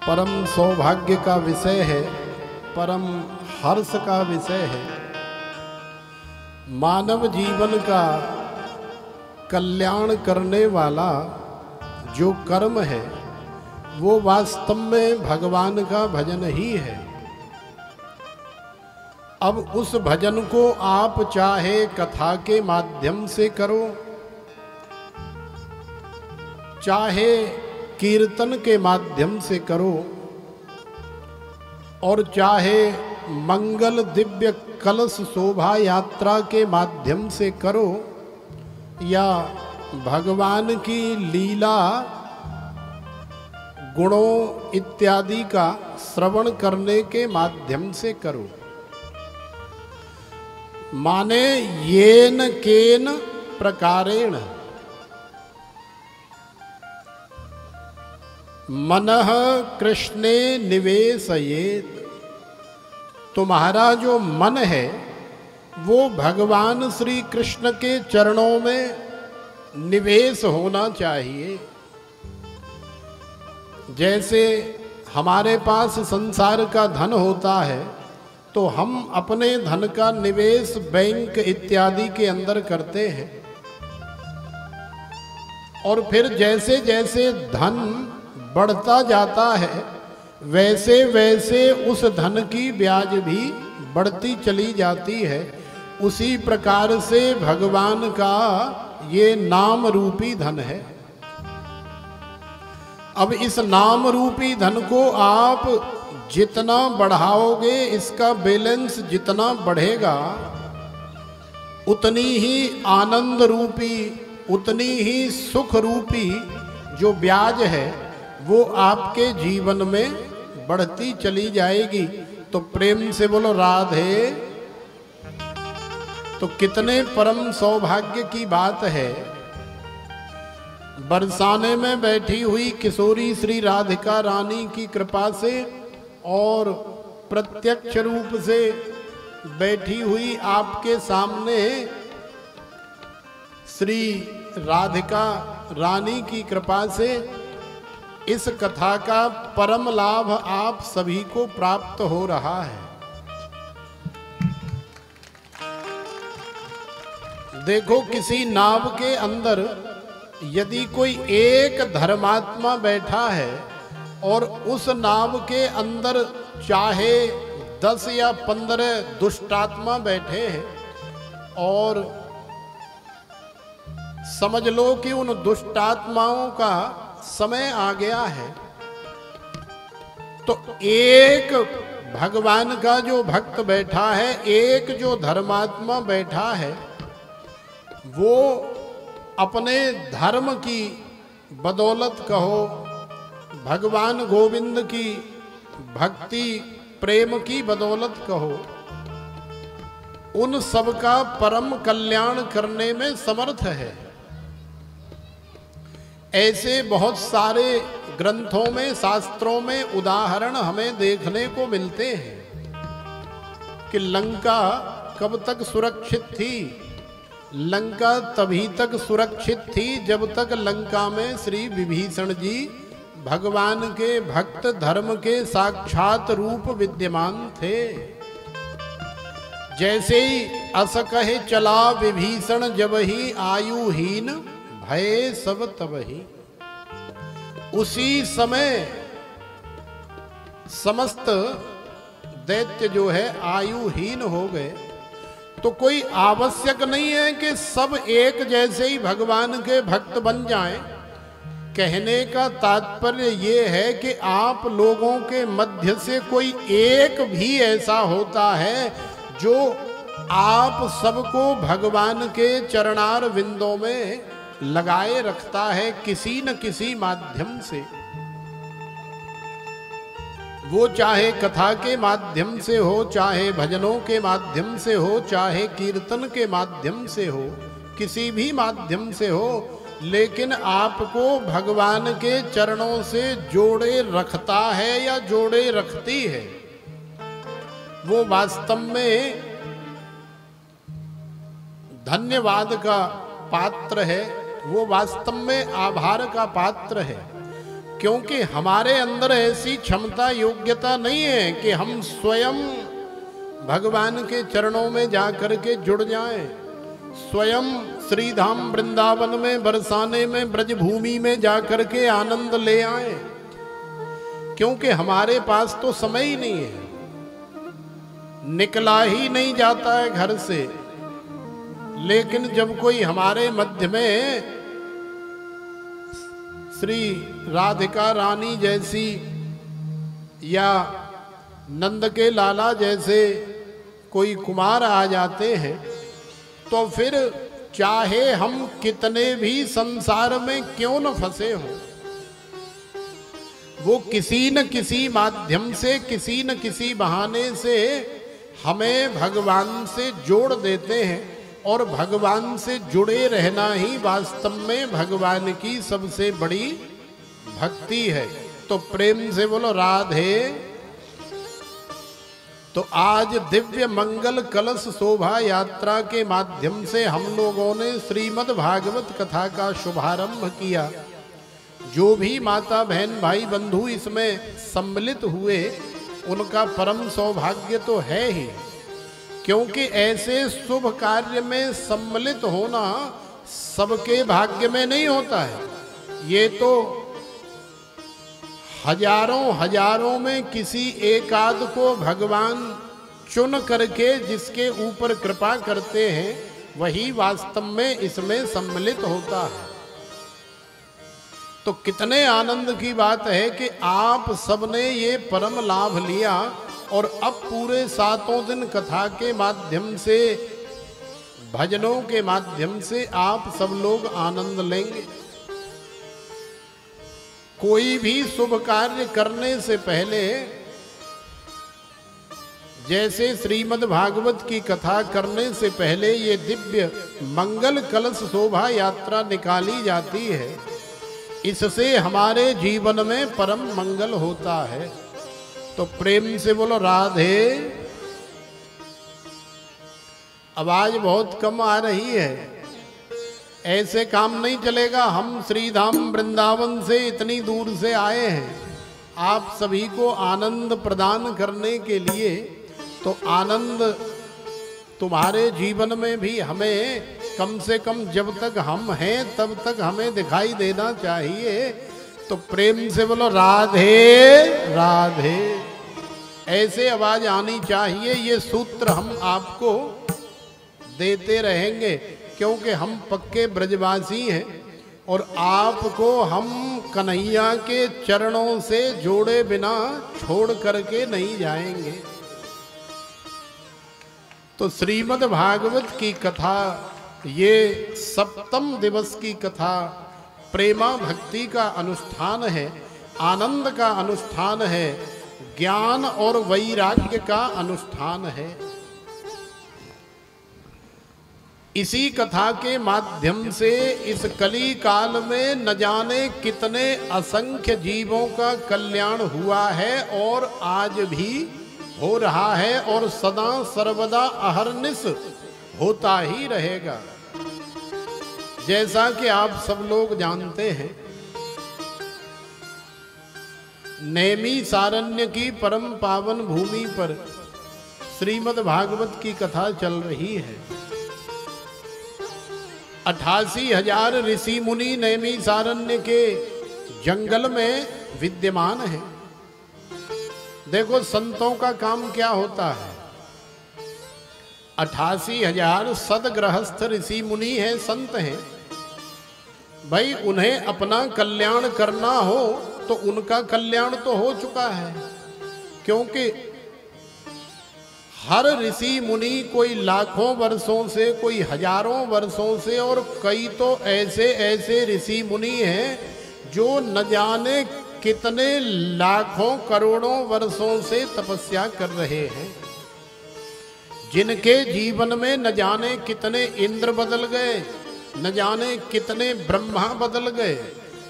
परम सौभाग्य का विषय है, परम हर्ष का विषय है। मानव जीवन का कल्याण करने वाला जो कर्म है वो वास्तव में भगवान का भजन ही है। अब उस भजन को आप चाहे कथा के माध्यम से करो, चाहे कीर्तन के माध्यम से करो, और चाहे मंगल दिव्य कलश शोभा यात्रा के माध्यम से करो, या भगवान की लीला गुणों इत्यादि का श्रवण करने के माध्यम से करो। माने येन केन प्रकारेण मनः कृष्णे निवेशयेत। तुम्हारा जो मन है वो भगवान श्री कृष्ण के चरणों में निवेश होना चाहिए। जैसे हमारे पास संसार का धन होता है तो हम अपने धन का निवेश बैंक इत्यादि के अंदर करते हैं, और फिर जैसे जैसे धन बढ़ता जाता है वैसे वैसे उस धन की ब्याज भी बढ़ती चली जाती है। उसी प्रकार से भगवान का ये नाम रूपी धन है। अब इस नाम रूपी धन को आप जितना बढ़ाओगे, इसका बैलेंस जितना बढ़ेगा, उतनी ही आनंद रूपी, उतनी ही सुख रूपी जो ब्याज है वो आपके जीवन में बढ़ती चली जाएगी। तो प्रेम से बोलो राधे। तो कितने परम सौभाग्य की बात है। बरसाने में बैठी हुई किशोरी श्री राधिका रानी की कृपा से और प्रत्यक्ष रूप से बैठी हुई आपके सामने श्री राधिका रानी की कृपा से इस कथा का परम लाभ आप सभी को प्राप्त हो रहा है। देखो, किसी नाव के अंदर यदि कोई एक धर्मात्मा बैठा है और उस नाव के अंदर चाहे 10 या 15 दुष्टात्मा बैठे हैं, और समझ लो कि उन दुष्टात्माओं का समय आ गया है, तो एक भगवान का जो भक्त बैठा है, एक जो धर्मात्मा बैठा है, वो अपने धर्म की बदौलत कहो, भगवान गोविंद की भक्ति प्रेम की बदौलत कहो, उन सब का परम कल्याण करने में समर्थ है। ऐसे बहुत सारे ग्रंथों में, शास्त्रों में उदाहरण हमें देखने को मिलते हैं कि लंका कब तक सुरक्षित थी। लंका तभी तक सुरक्षित थी जब तक लंका में श्री विभीषण जी भगवान के भक्त, धर्म के साक्षात रूप विद्यमान थे। जैसे ही अस कहे चला विभीषण, जब ही आयुहीन भय सब तबही। उसी समय समस्त दैत्य जो है आयुहीन हो गए। तो कोई आवश्यक नहीं है कि सब एक जैसे ही भगवान के भक्त बन जाएं। कहने का तात्पर्य ये है कि आप लोगों के मध्य से कोई एक भी ऐसा होता है जो आप सबको भगवान के चरणार विंदों में लगाए रखता है किसी न किसी माध्यम से। वो चाहे कथा के माध्यम से हो, चाहे भजनों के माध्यम से हो, चाहे कीर्तन के माध्यम से हो, किसी भी माध्यम से हो, लेकिन आपको भगवान के चरणों से जोड़े रखता है या जोड़े रखती है। वो वास्तव में धन्यवाद का पात्र है, वो वास्तव में आभार का पात्र है। क्योंकि हमारे अंदर ऐसी क्षमता योग्यता नहीं है कि हम स्वयं भगवान के चरणों में जाकर के जुड़ जाएं, स्वयं श्री धाम वृंदावन में बरसाने में ब्रजभूमि में जाकर के आनंद ले आएं, क्योंकि हमारे पास तो समय ही नहीं है, निकला ही नहीं जाता है घर से। लेकिन जब कोई हमारे मध्य में श्री राधिका रानी जैसी या नंद के लाला जैसे कोई कुमार आ जाते हैं, तो फिर चाहे हम कितने भी संसार में क्यों न फंसे हों, वो किसी न किसी माध्यम से, किसी न किसी बहाने से हमें भगवान से जोड़ देते हैं। और भगवान से जुड़े रहना ही वास्तव में भगवान की सबसे बड़ी भक्ति है। तो प्रेम से बोलो राधे। तो आज दिव्य मंगल कलश शोभा यात्रा के माध्यम से हम लोगों ने श्रीमद् भागवत कथा का शुभारंभ किया। जो भी माता बहन भाई बंधु इसमें सम्मिलित हुए उनका परम सौभाग्य तो है ही, क्योंकि ऐसे शुभ कार्य में सम्मिलित होना सबके भाग्य में नहीं होता है। ये तो हजारों में किसी एकाध को भगवान चुन करके जिसके ऊपर कृपा करते हैं, वही वास्तव में इसमें सम्मिलित होता है। तो कितने आनंद की बात है कि आप सबने ये परम लाभ लिया और अब पूरे 7 दिन कथा के माध्यम से, भजनों के माध्यम से आप सब लोग आनंद लेंगे। कोई भी शुभ कार्य करने से पहले, जैसे श्रीमद् भागवत की कथा करने से पहले ये दिव्य मंगल कलश शोभा यात्रा निकाली जाती है, इससे हमारे जीवन में परम मंगल होता है। तो प्रेम से बोलो राधे। आवाज बहुत कम आ रही है, ऐसे काम नहीं चलेगा। हम श्रीधाम वृंदावन से इतनी दूर से आए हैं आप सभी को आनंद प्रदान करने के लिए। तो आनंद तुम्हारे जीवन में भी हमें कम से कम जब तक हम हैं तब तक हमें दिखाई देना चाहिए। तो प्रेम से बोलो राधे राधे। ऐसे आवाज आनी चाहिए। ये सूत्र हम आपको देते रहेंगे, क्योंकि हम पक्के ब्रजवासी हैं और आपको हम कन्हैया के चरणों से जोड़े बिना छोड़ करके नहीं जाएंगे। तो श्रीमद् भागवत की कथा, ये 7वें दिवस की कथा प्रेमा भक्ति का अनुष्ठान है, आनंद का अनुष्ठान है, ज्ञान और वैराग्य का अनुष्ठान है। इसी कथा के माध्यम से इस कली काल में न जाने कितने असंख्य जीवों का कल्याण हुआ है और आज भी हो रहा है और सदा सर्वदा अहर्निश होता ही रहेगा। जैसा कि आप सब लोग जानते हैं, नैमी सारण्य की परम पावन भूमि पर श्रीमद् भागवत की कथा चल रही है। 88,000 ऋषि मुनि नैमी सारण्य के जंगल में विद्यमान हैं। देखो संतों का काम क्या होता है। 88,000 सदगृहस्थ ऋषि मुनि हैं, संत हैं। भाई उन्हें अपना कल्याण करना हो तो उनका कल्याण तो हो चुका है, क्योंकि हर ऋषि मुनि कोई लाखों वर्षों से, कोई हजारों वर्षों से, और कई तो ऐसे ऐसे ऋषि मुनि हैं जो न जाने कितने लाखों करोड़ों वर्षों से तपस्या कर रहे हैं, जिनके जीवन में न जाने कितने इंद्र बदल गए, न जाने कितने ब्रह्मा बदल गए।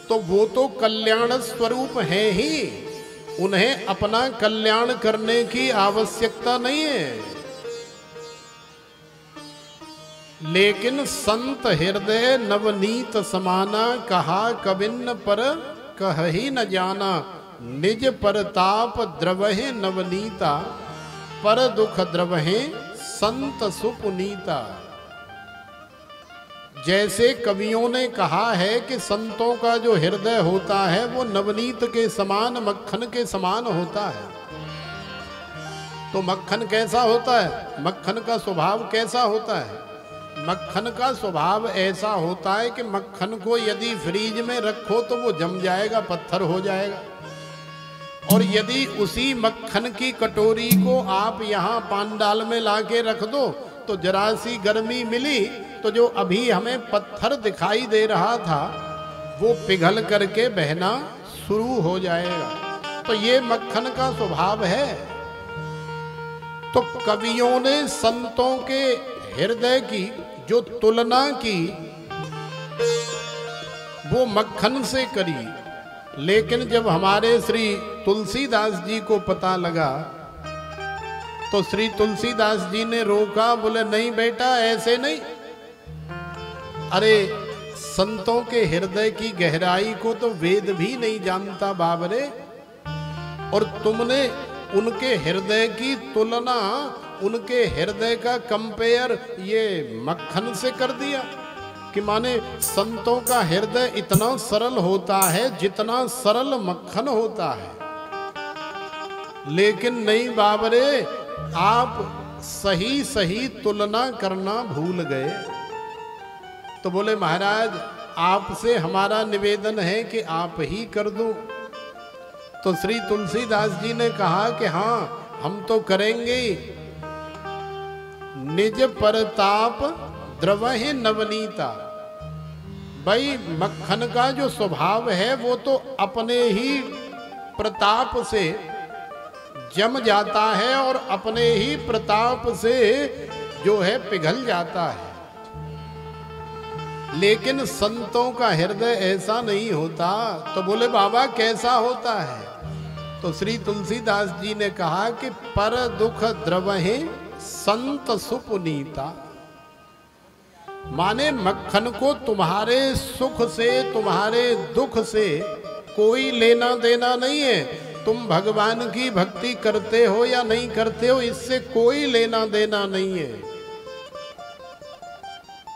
तो वो तो कल्याण स्वरूप है ही, उन्हें अपना कल्याण करने की आवश्यकता नहीं है। लेकिन संत हृदय नवनीत समाना, कहा कबिन्न पर कहि न जाना, निज परताप द्रवहे नवनीता, पर दुख द्रवहे संत सुपुनीता। जैसे कवियों ने कहा है कि संतों का जो हृदय होता है वो नवनीत के समान, मक्खन के समान होता है। तो मक्खन कैसा होता है? मक्खन का स्वभाव कैसा होता है? मक्खन का स्वभाव ऐसा होता है कि मक्खन को यदि फ्रीज में रखो तो वो जम जाएगा, पत्थर हो जाएगा। और यदि उसी मक्खन की कटोरी को आप यहाँ पांडाल में लाके रख दो तो जरा सी गर्मी मिली तो जो अभी हमें पत्थर दिखाई दे रहा था वो पिघल करके बहना शुरू हो जाएगा। तो ये मक्खन का स्वभाव है। तो कवियों ने संतों के हृदय की जो तुलना की वो मक्खन से करी, लेकिन जब हमारे श्री तुलसीदास जी को पता लगा तो श्री तुलसीदास जी ने रोका, बोले नहीं बेटा ऐसे नहीं। अरे संतों के हृदय की गहराई को तो वेद भी नहीं जानता बाबरे, और तुमने उनके हृदय की तुलना, उनके हृदय का कंपेयर ये मक्खन से कर दिया। कि माने संतों का हृदय इतना सरल होता है जितना सरल मक्खन होता है। लेकिन नहीं बाबरे, आप सही सही तुलना करना भूल गए। तो बोले महाराज आपसे हमारा निवेदन है कि आप ही कर दो। तो श्री तुलसीदास जी ने कहा कि हाँ हम तो करेंगे। निज परताप द्रवहि नवनीता। भाई मक्खन का जो स्वभाव है वो तो अपने ही प्रताप से जम जाता है और अपने ही प्रताप से जो है पिघल जाता है। लेकिन संतों का हृदय ऐसा नहीं होता। तो बोले बाबा कैसा होता है? तो श्री तुलसीदास जी ने कहा कि पर दुख द्रवहे संत सुपुनीता। माने मक्खन को तुम्हारे सुख से, तुम्हारे दुख से कोई लेना देना नहीं है। तुम भगवान की भक्ति करते हो या नहीं करते हो, इससे कोई लेना देना नहीं है।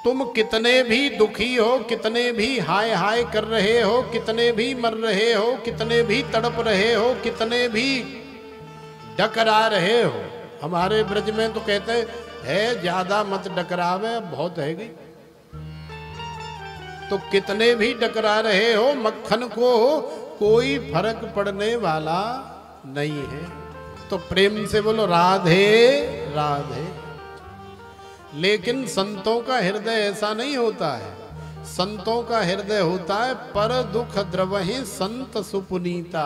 तुम कितने भी दुखी हो, कितने भी हाय हाय कर रहे हो, कितने भी मर रहे हो, कितने भी तड़प रहे हो, कितने भी डकरा रहे हो। हमारे ब्रज में तो कहते है ज्यादा मत डकरावे, बहुत है गई। तो कितने भी डकरा रहे हो, मक्खन को कोई फर्क पड़ने वाला नहीं है। तो प्रेम से बोलो राधे राधे। लेकिन संतों का हृदय ऐसा नहीं होता है। संतों का हृदय होता है पर दुख द्रवहि संत सुपुनीता।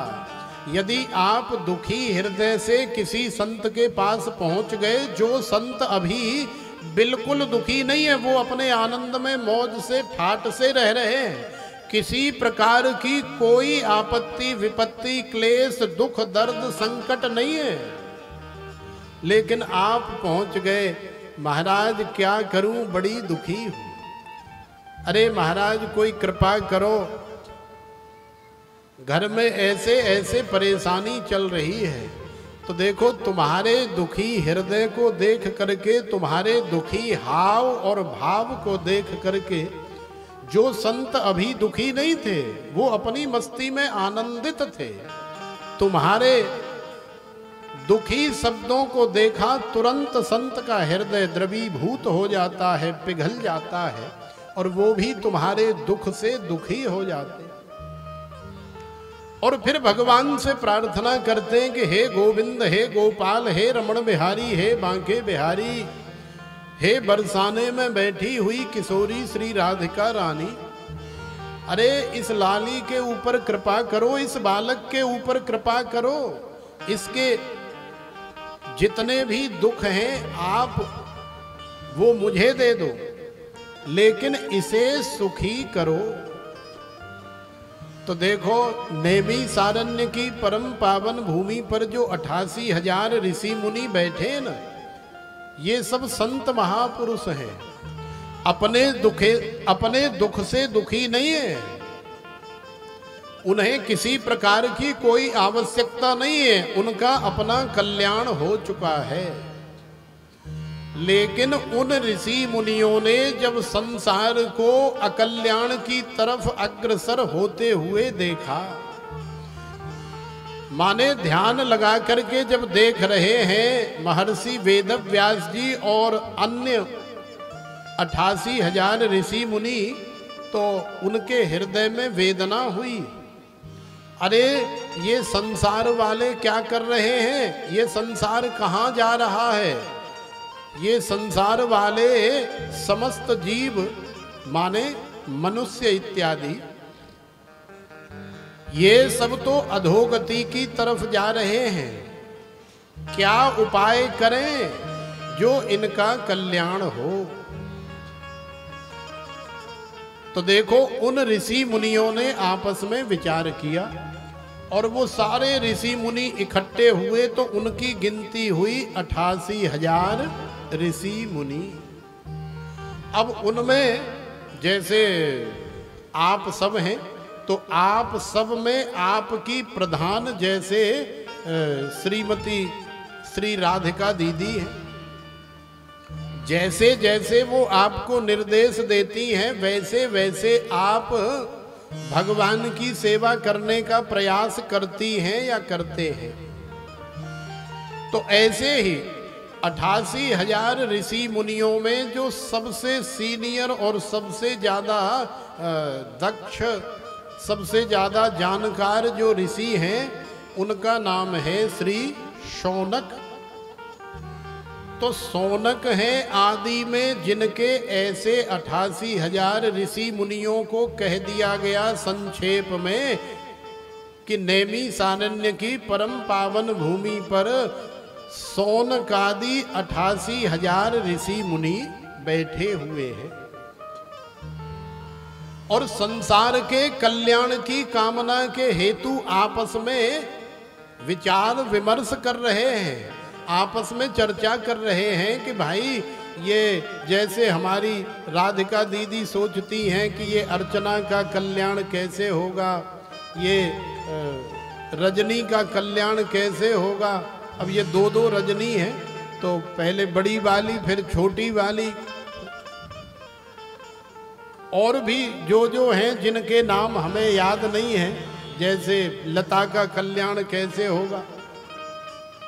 यदि आप दुखी हृदय से किसी संत के पास पहुंच गए, जो संत अभी बिल्कुल दुखी नहीं है, वो अपने आनंद में मौज से ठाट से रह रहे हैं, किसी प्रकार की कोई आपत्ति विपत्ति क्लेश दुख दर्द संकट नहीं है, लेकिन आप पहुंच गए महाराज क्या करूं, बड़ी दुखी हूं। अरे महाराज कोई कृपा करो, घर में ऐसे ऐसे परेशानी चल रही है। तो देखो तुम्हारे दुखी हृदय को देख करके, तुम्हारे दुखी हाव और भाव को देख करके जो संत अभी दुखी नहीं थे वो अपनी मस्ती में आनंदित थे। तुम्हारे दुखी शब्दों को देखा, तुरंत संत का हृदय द्रवीभूत हो जाता है, पिघल जाता है, और वो भी तुम्हारे दुख से दुखी हो जाते। और फिर भगवान से प्रार्थना करते हैं कि हे गोविंद, हे गोपाल, हे रमण बिहारी, हे बांके बिहारी, हे बरसाने में बैठी हुई किशोरी श्री राधिका रानी, अरे इस लाली के ऊपर कृपा करो, इस बालक के ऊपर कृपा करो, इसके जितने भी दुख हैं आप वो मुझे दे दो, लेकिन इसे सुखी करो। तो देखो नेमी सारण्य की परम पावन भूमि पर जो 88,000 ऋषि मुनि बैठे न, ये सब संत महापुरुष हैं। अपने दुख से दुखी नहीं है, उन्हें किसी प्रकार की कोई आवश्यकता नहीं है, उनका अपना कल्याण हो चुका है। लेकिन उन ऋषि मुनियों ने जब संसार को अकल्याण की तरफ अग्रसर होते हुए देखा, माने ध्यान लगा करके जब देख रहे हैं महर्षि वेदव्यास जी और अन्य 88,000 ऋषि मुनि, तो उनके हृदय में वेदना हुई। अरे ये संसार वाले क्या कर रहे हैं, ये संसार कहाँ जा रहा है। ये संसार वाले समस्त जीव माने मनुष्य इत्यादि, ये सब तो अधोगति की तरफ जा रहे हैं। क्या उपाय करें जो इनका कल्याण हो। तो देखो उन ऋषि मुनियों ने आपस में विचार किया और वो सारे ऋषि मुनि इकट्ठे हुए तो उनकी गिनती हुई 88,000 ऋषि मुनि। अब उनमें जैसे आप सब हैं तो आप सब में आपकी प्रधान जैसे श्रीमती श्री राधिका दीदी है, जैसे जैसे वो आपको निर्देश देती हैं वैसे वैसे आप भगवान की सेवा करने का प्रयास करती हैं या करते हैं। तो ऐसे ही 88,000 ऋषि मुनियों में जो सबसे सीनियर और सबसे ज्यादा दक्ष, सबसे ज्यादा जानकार जो ऋषि हैं उनका नाम है श्री शौनक। तो शौनक हैं आदि में जिनके ऐसे 88,000 ऋषि मुनियों को कह दिया गया संक्षेप में कि नेमी सानन्य की परम पावन भूमि पर शौनकादि 88,000 ऋषि मुनि बैठे हुए हैं और संसार के कल्याण की कामना के हेतु आपस में विचार विमर्श कर रहे हैं, आपस में चर्चा कर रहे हैं कि भाई ये जैसे हमारी राधिका दीदी सोचती हैं कि ये अर्चना का कल्याण कैसे होगा, ये रजनी का कल्याण कैसे होगा। अब ये दो दो रजनी है तो पहले बड़ी वाली फिर छोटी वाली, और भी जो हैं जिनके नाम हमें याद नहीं है, जैसे लता का कल्याण कैसे होगा।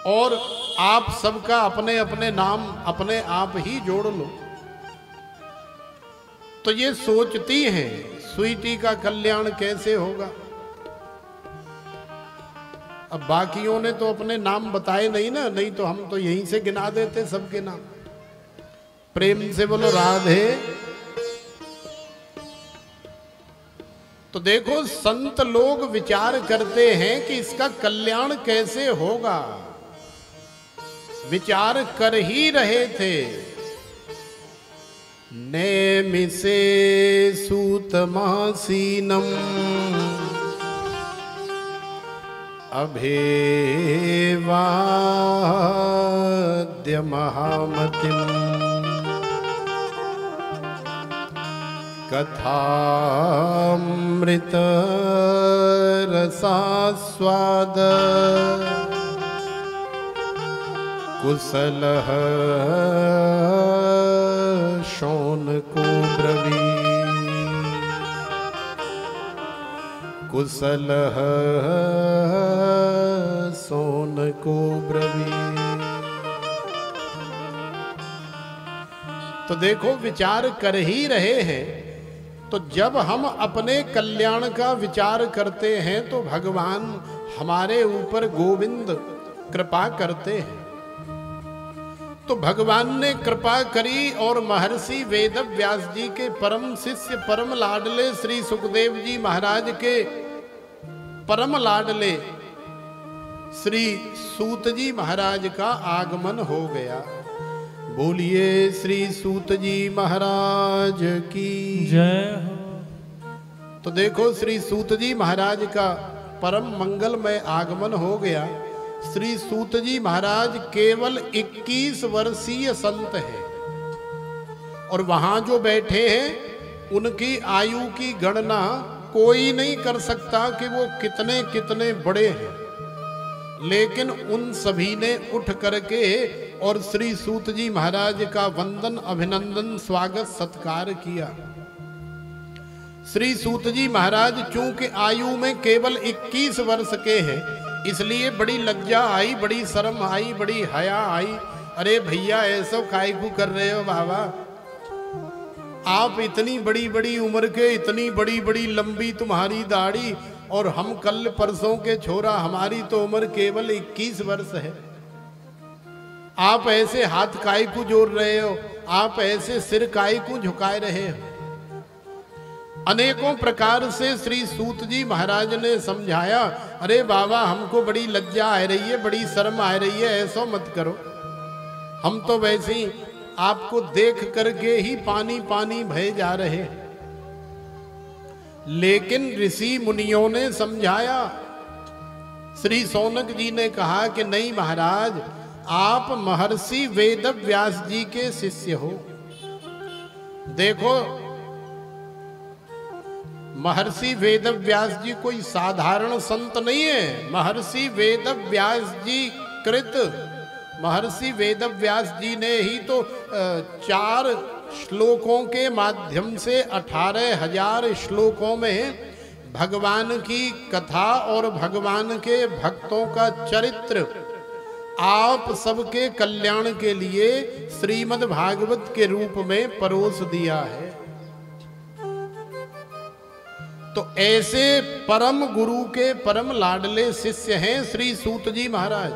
और आप सबका अपने अपने नाम अपने आप ही जोड़ लो। तो ये सोचती हैं स्वीटी का कल्याण कैसे होगा। अब बाकियों ने तो अपने नाम बताए नहीं ना, नहीं तो हम तो यहीं से गिना देते सबके नाम। प्रेम से बोलो राधे। तो देखो संत लोग विचार करते हैं कि इसका कल्याण कैसे होगा, विचार कर ही रहे थे। नेमिसे सूतमासीनम अभेवाद्य महामतिम कथामृत रसास्वाद कुशलः शौनको ब्रवीत्, कुशलः शौनको ब्रवीत्। तो देखो विचार कर ही रहे हैं। तो जब हम अपने कल्याण का विचार करते हैं तो भगवान हमारे ऊपर गोविंद कृपा करते हैं। तो भगवान ने कृपा करी और महर्षि वेदव्यास जी के परम शिष्य परम लाडले श्री सुखदेव जी महाराज के परम लाडले श्री सूत जी महाराज का आगमन हो गया। बोलिए श्री सूत जी महाराज की जय हो। तो देखो श्री सूत जी महाराज का परम मंगलमय आगमन हो गया। श्री सूत जी महाराज केवल 21 वर्षीय संत हैं और वहां जो बैठे हैं उनकी आयु की गणना कोई नहीं कर सकता कि वो कितने कितने बड़े हैं, लेकिन उन सभी ने उठ करके और श्री सूत जी महाराज का वंदन, अभिनंदन, स्वागत, सत्कार किया। श्री सूत जी महाराज चूंकि आयु में केवल 21 वर्ष के हैं, इसलिए बड़ी लज्जा आई, बड़ी शर्म आई, बड़ी हया आई। अरे भैया ऐसा कायकू कर रहे हो बाबा, आप इतनी बड़ी बड़ी उम्र के, इतनी बड़ी बड़ी लंबी तुम्हारी दाढ़ी, और हम कल परसों के छोरा, हमारी तो उम्र केवल 21 वर्ष है। आप ऐसे हाथ कायकू जोड़ रहे हो, आप ऐसे सिर कायकू झुकाए रहे हो। अनेकों प्रकार से श्री सूत जी महाराज ने समझाया, अरे बाबा हमको बड़ी लज्जा आ रही है, बड़ी शर्म आ रही है, ऐसा मत करो। हम तो वैसे ही आपको देख करके ही पानी पानी भय जा रहे हैं। लेकिन ऋषि मुनियों ने समझाया। श्री सौनक जी ने कहा कि नहीं महाराज, आप महर्षि वेद व्यास जी के शिष्य हो। देखो महर्षि वेद व्यास जी कोई साधारण संत नहीं है। महर्षि वेद व्यास जी कृत, महर्षि वेद व्यास जी ने ही तो 4 श्लोकों के माध्यम से 18,000 श्लोकों में भगवान की कथा और भगवान के भक्तों का चरित्र आप सबके कल्याण के लिए श्रीमद् भागवत के रूप में परोस दिया है। तो ऐसे परम गुरु के परम लाडले शिष्य हैं श्री सूत जी महाराज।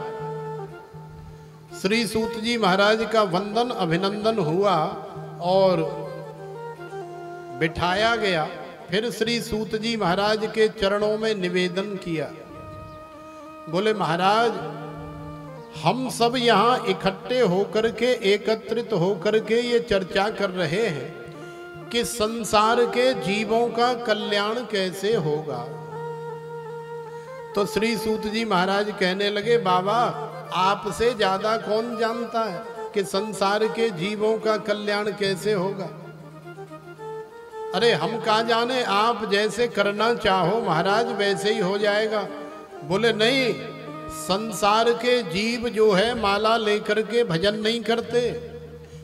श्री सूत जी महाराज का वंदन, अभिनंदन हुआ और बिठाया गया। फिर श्री सूत जी महाराज के चरणों में निवेदन किया। बोले महाराज, हम सब यहाँ इकट्ठे होकर के, एकत्रित होकर के ये चर्चा कर रहे हैं कि संसार के जीवों का कल्याण कैसे होगा। तो श्री सूत जी महाराज कहने लगे, बाबा आपसे ज्यादा कौन जानता है कि संसार के जीवों का कल्याण कैसे होगा। अरे हम कहाँ जाने, आप जैसे करना चाहो महाराज वैसे ही हो जाएगा। बोले नहीं, संसार के जीव जो है माला लेकर के भजन नहीं करते।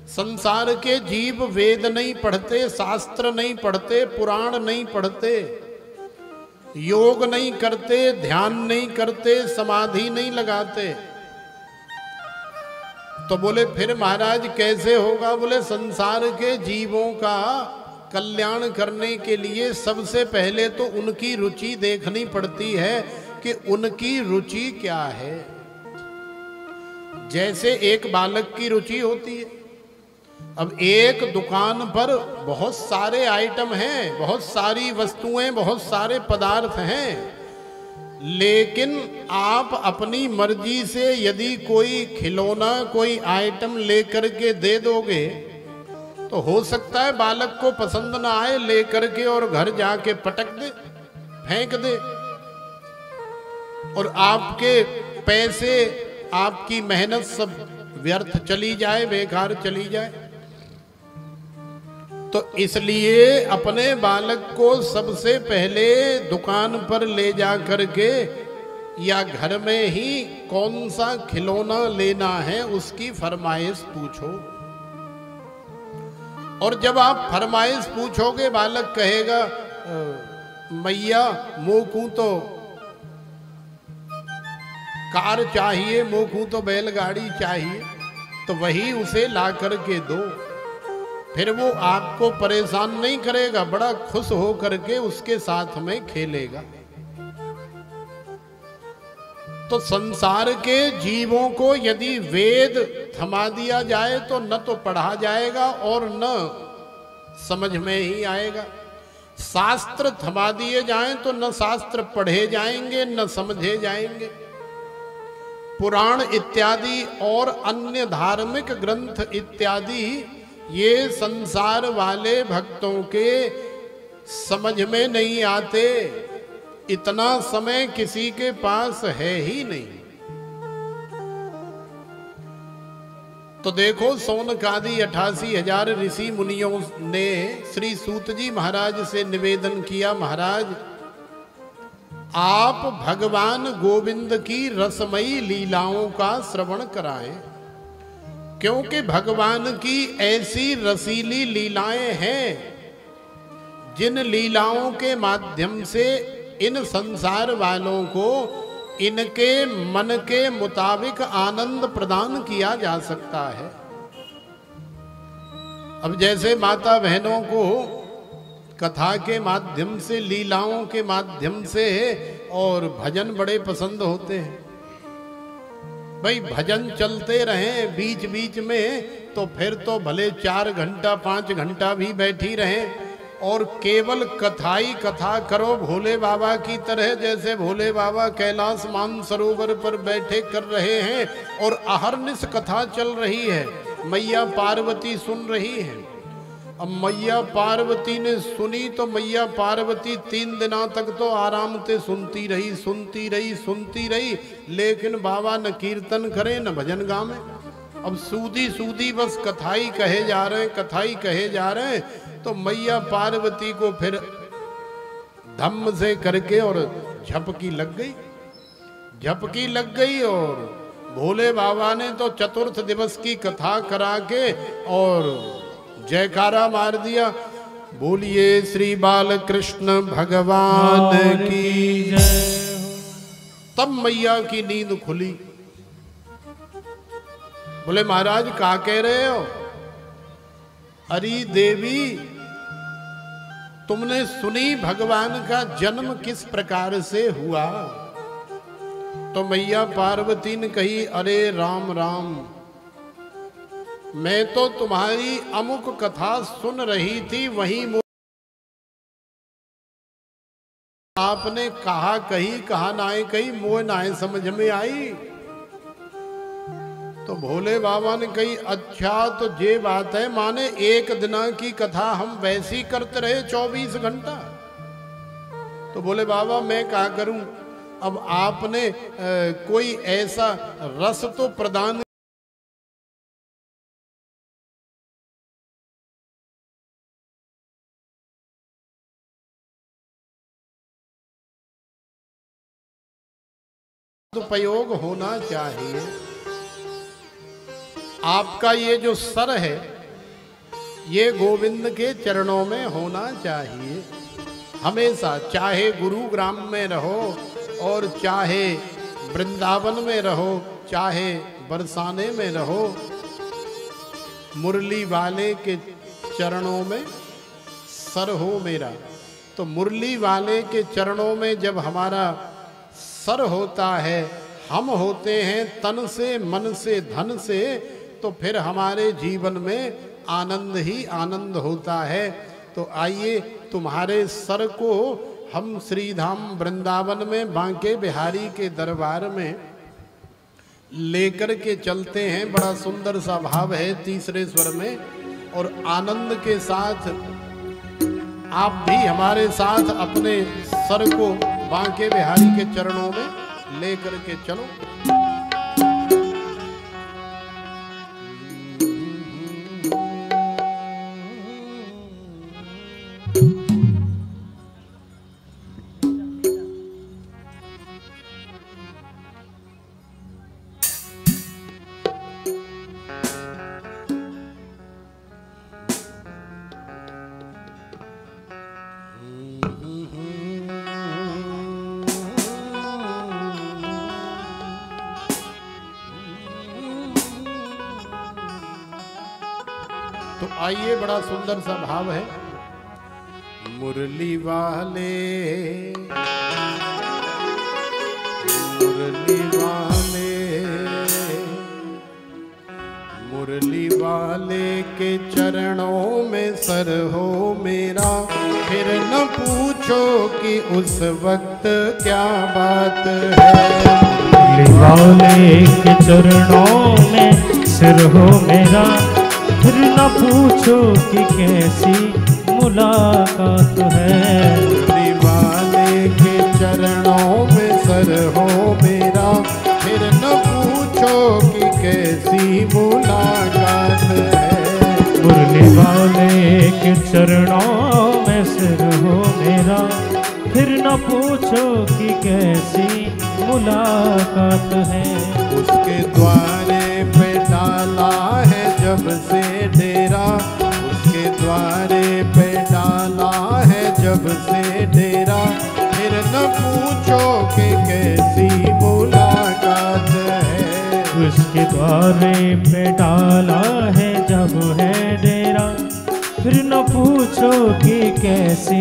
संसार के जीव वेद नहीं पढ़ते, शास्त्र नहीं पढ़ते, पुराण नहीं पढ़ते, योग नहीं करते, ध्यान नहीं करते, समाधि नहीं लगाते। तो बोले फिर महाराज कैसे होगा। बोले संसार के जीवों का कल्याण करने के लिए सबसे पहले तो उनकी रुचि देखनी पड़ती है कि उनकी रुचि क्या है। जैसे एक बालक की रुचि होती है। अब एक दुकान पर बहुत सारे आइटम हैं, बहुत सारी वस्तुएं, बहुत सारे पदार्थ हैं, लेकिन आप अपनी मर्जी से यदि कोई खिलौना, कोई आइटम लेकर के दे दोगे तो हो सकता है बालक को पसंद ना आए, लेकर के और घर जाके पटक दे, फेंक दे, और आपके पैसे, आपकी मेहनत सब व्यर्थ चली जाए, बेकार चली जाए। तो इसलिए अपने बालक को सबसे पहले दुकान पर ले जा करके या घर में ही कौन सा खिलौना लेना है उसकी फरमाइश पूछो। और जब आप फरमाइश पूछोगे, बालक कहेगा मैया मोकू तो कार चाहिए, मोकू तो बैलगाड़ी चाहिए, तो वही उसे ला करके दो। फिर वो आपको परेशान नहीं करेगा, बड़ा खुश हो करके उसके साथ में खेलेगा। तो संसार के जीवों को यदि वेद थमा दिया जाए तो न तो पढ़ा जाएगा और न समझ में ही आएगा। शास्त्र थमा दिए जाएं तो न शास्त्र पढ़े जाएंगे न समझे जाएंगे। पुराण इत्यादि और अन्य धार्मिक ग्रंथ इत्यादि ये संसार वाले भक्तों के समझ में नहीं आते। इतना समय किसी के पास है ही नहीं। तो देखो सौनकादि 88,000 ऋषि मुनियों ने श्री सूत जी महाराज से निवेदन किया, महाराज आप भगवान गोविंद की रसमयी लीलाओं का श्रवण कराएं, क्योंकि भगवान की ऐसी रसीली लीलाएं हैं जिन लीलाओं के माध्यम से इन संसार वालों को इनके मन के मुताबिक आनंद प्रदान किया जा सकता है। अब जैसे माता बहनों को कथा के माध्यम से, लीलाओं के माध्यम से और भजन बड़े पसंद होते हैं, भाई भजन चलते रहें बीच बीच में तो फिर तो भले 4 घंटा 5 घंटा भी बैठी रहें, और केवल कथाई कथा करो भोले बाबा की तरह, जैसे भोले बाबा कैलाश मानसरोवर पर बैठे कर रहे हैं और अहरनिश कथा चल रही है, मैया पार्वती सुन रही है। अब मैया पार्वती ने सुनी तो मैया पार्वती 3 दिनों तक तो आराम से सुनती रही, सुनती रही, सुनती रही, लेकिन बाबा न कीर्तन करे न भजन गावे। अब सूदी सूदी बस कथाई कहे जा रहे हैं, कथाई कहे जा रहे हैं। तो मैया पार्वती को फिर धम्म से करके और झपकी लग गई, झपकी लग गई, और भोले बाबा ने तो चतुर्थ दिवस की कथा करा के और जयकारा मार दिया, बोलिए श्री बाल कृष्ण भगवान की जय। तब मैया की नींद खुली। बोले महाराज क्या कह रहे हो? अरे देवी तुमने सुनी भगवान का जन्म किस प्रकार से हुआ? तो मैया पार्वती ने कही, अरे राम राम, मैं तो तुम्हारी अमुक कथा सुन रही थी, वहीं आपने कहा कही कहा नाए कही, मोह नाए समझ में आई। तो भोले बाबा ने कही, अच्छा तो ये बात है, माने एक दिन की कथा हम वैसी करते रहे 24 घंटा। तो बोले बाबा मैं क्या करूं, अब आपने कोई ऐसा रस तो प्रदान उपयोग होना चाहिए। आपका ये जो सर है ये गोविंद के चरणों में होना चाहिए हमेशा, चाहे गुरुग्राम में रहो और चाहे वृंदावन में रहो, चाहे बरसाने में रहो, मुरली वाले के चरणों में सर हो मेरा। तो मुरली वाले के चरणों में जब हमारा सर होता है, हम होते हैं तन से मन से धन से, तो फिर हमारे जीवन में आनंद ही आनंद होता है। तो आइए तुम्हारे सर को हम श्रीधाम वृंदावन में बांके बिहारी के दरबार में लेकर के चलते हैं। बड़ा सुंदर सा भाव है तीसरे स्वर में, और आनंद के साथ आप भी हमारे साथ अपने सर को बांके बिहारी के चरणों में लेकर के चलो। तो आइए बड़ा सुंदर सा भाव है। मुरली वाले मुरली वाले मुरली वाले के चरणों में सर हो मेरा, फिर न पूछो कि उस वक्त क्या बात है। मुरली वाले के चरणों में सिर हो मेरा, फिर न पूछो कि कैसी मुलाकात है। मुरली वाले के चरणों में सर हो मेरा, फिर न पूछो कि कैसी मुलाकात है। मुरली वाले के चरणों में सिर हो मेरा, फिर न पूछो कि कैसी मुलाकात है। उसके द्वारे पे डाला है जब से डेरा, उसके द्वारे पे डाला है जब से डेरा, फिर न पूछो कि कैसी मुलाकात है। उसके द्वारे पे डाला है जब है डेरा, फिर न पूछो कि कैसी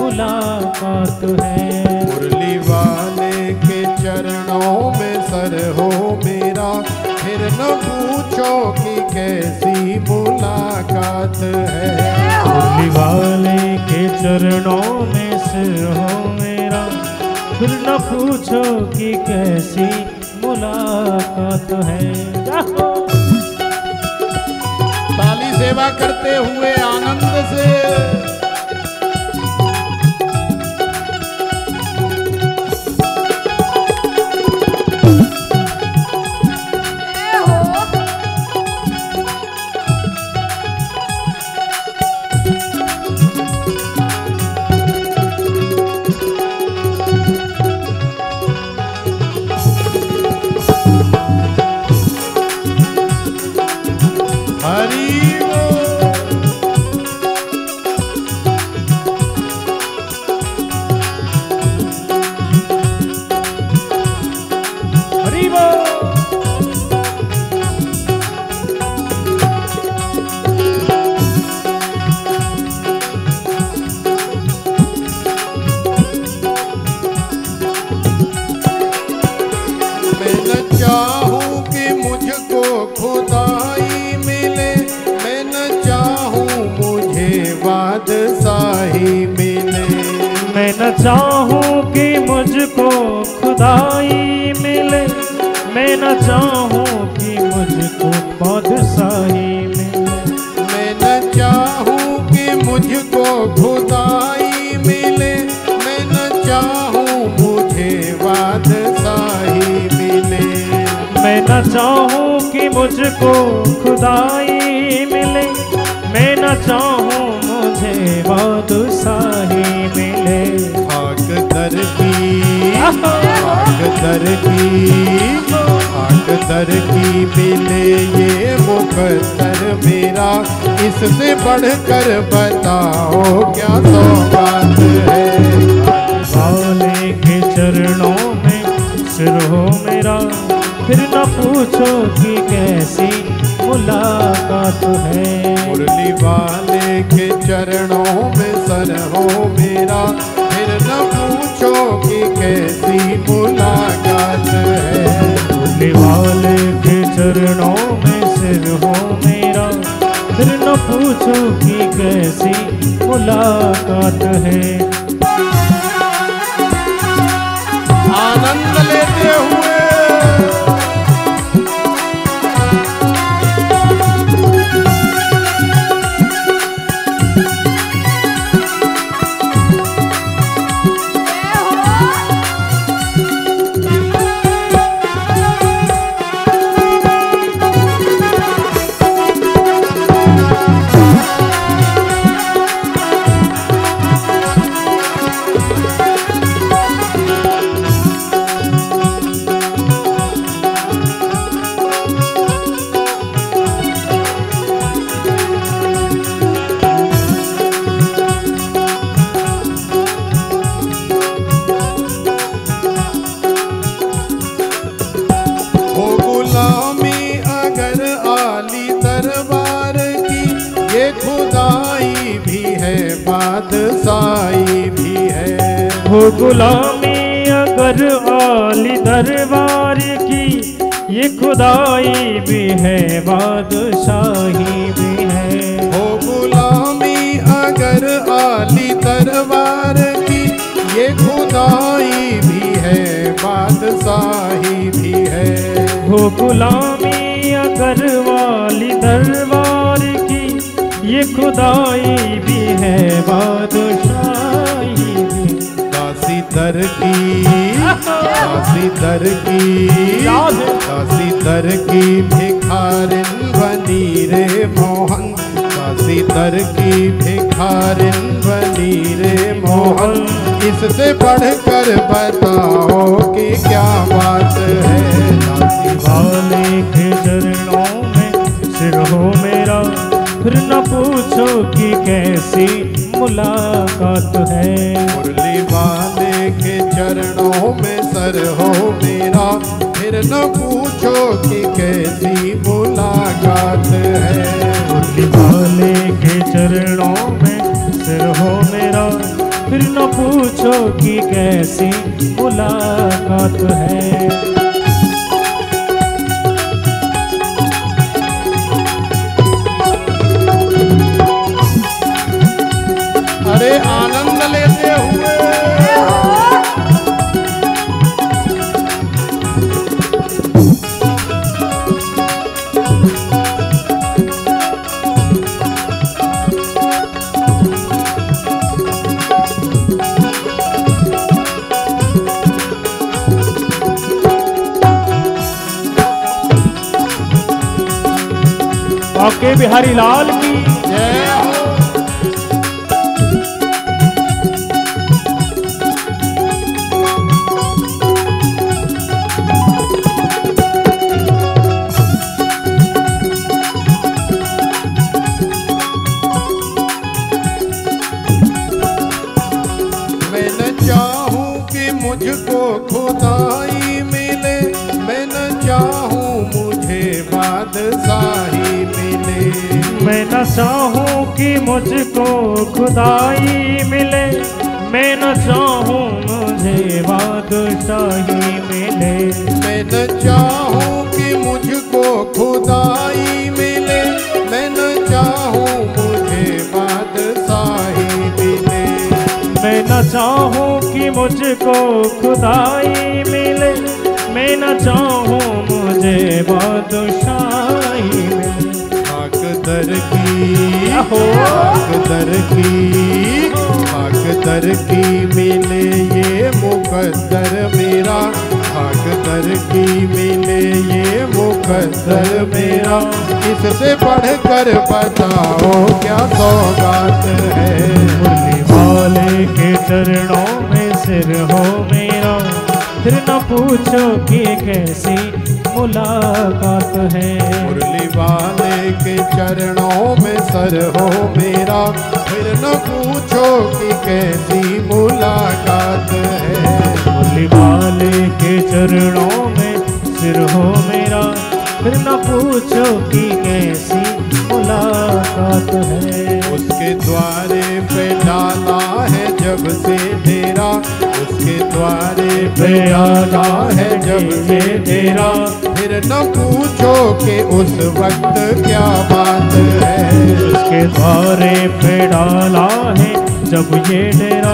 मुलाकात है। मुरली वाले के चरणों में सर हो मेरा, फिर न पूछो कि कैसी मुलाकात है। मुरली वाले के चरणों में सिर हो मेरा, फिर न पूछो कि कैसी मुलाकात है। ताली सेवा करते हुए आनंद से मैं न चाहूं कि मुझको खुदाई मिले, मैं न चाहूं कि मुझको बादशाही मिले। मैं न चाहूं कि मुझको खुदाई मिले, मैं न चाहूं मुझे बादशाही मिले। मैं न चाहूं कि मुझको खुदाई मिले, मैं न चाहूं मुझे बादशाही मिले। आग दर की, आग दर की, आग दर की मिले ये मुकद्दर मेरा, इससे बढ़कर बताओ क्या सौगात है। वाले के चरणों में सिर हो मेरा, फिर न पूछो कि कैसी मुलाकात है। मुरली वाले के चरणों में सर हो मेरा, फिर न पूछो कि कैसी मुलाकात है। मुरली वाले के चरणों में सिर हो मेरा, फिर न पूछो कि कैसी मुलाकात है। आनंद लेते हुए बादशाही भी है। हो गुलामी अगर आली दरबार की, ये खुदाई भी है बादशाही भी है। हो गुलामी अगर आली दरबार की, ये खुदाई भी है बादशाही भी है। हो गुलामी अगर वाली दरबार की, ये खुदाई भी है बादशाही भी। दासी दर की, दासी दर की, दासी दर की भिखारिन बनी रे मोहन, काशी दर की भिखारिन बनी रे मोहन। इससे बढ़कर बताओ कि क्या बात है। दासी वाले के चरणों में सिर हो मेरा, फिर न पूछो कि कैसी मुलाकात है। मुरली वाले के चरणों में सर हो मेरा, फिर न पूछो कि कैसी मुलाकात है। मुरली वाले के चरणों में सिर हो मेरा, फिर न पूछो कि कैसी मुलाकात है। अरे आनंद लेते हुए बांके बिहारी लाल की जय हो। मैं न चाहूं कि मुझको खुदाई मिले, मैं न चाहूं मुझे बादशाही मिले। मैं न चाहूं कि मुझको खुदाई मिले, मैं न चाहूं मुझे बादशाही मिले। मैं न चाहूं कि मुझको खुदाई मिले, मैं न चाहूं मुझे बादशाही मिले। मैं न चाहूं कि मुझको खुदाई मिले, मैं न चाहूं मुझे बादशाही मिले। हक दर की हक दर की हक दर की मिले ये मुकद्दर मेरा, हक दर की मिले ये मुकद्दर मेरा। इससे बढ़कर बताओ क्या सौगात है। मुरली वाले के चरणों में सिर हो मेरा, फिर न पूछो कि कैसी मुलाकात है। मुरली वाले के चरणों में सर हो मेरा, फिर न पूछो कि कैसी मुलाकात है। मुरली वाले के चरणों में सिर हो मेरा, फिर न पूछो कि कैसी मुलाकात है। उसके द्वारे पे डाला है जब से डेरा, उसके द्वारे पे डाला है जब से डेरा। फिर न पूछो कि उस वक्त क्या बात है। उसके द्वारे पे डाला है जब ये डेरा,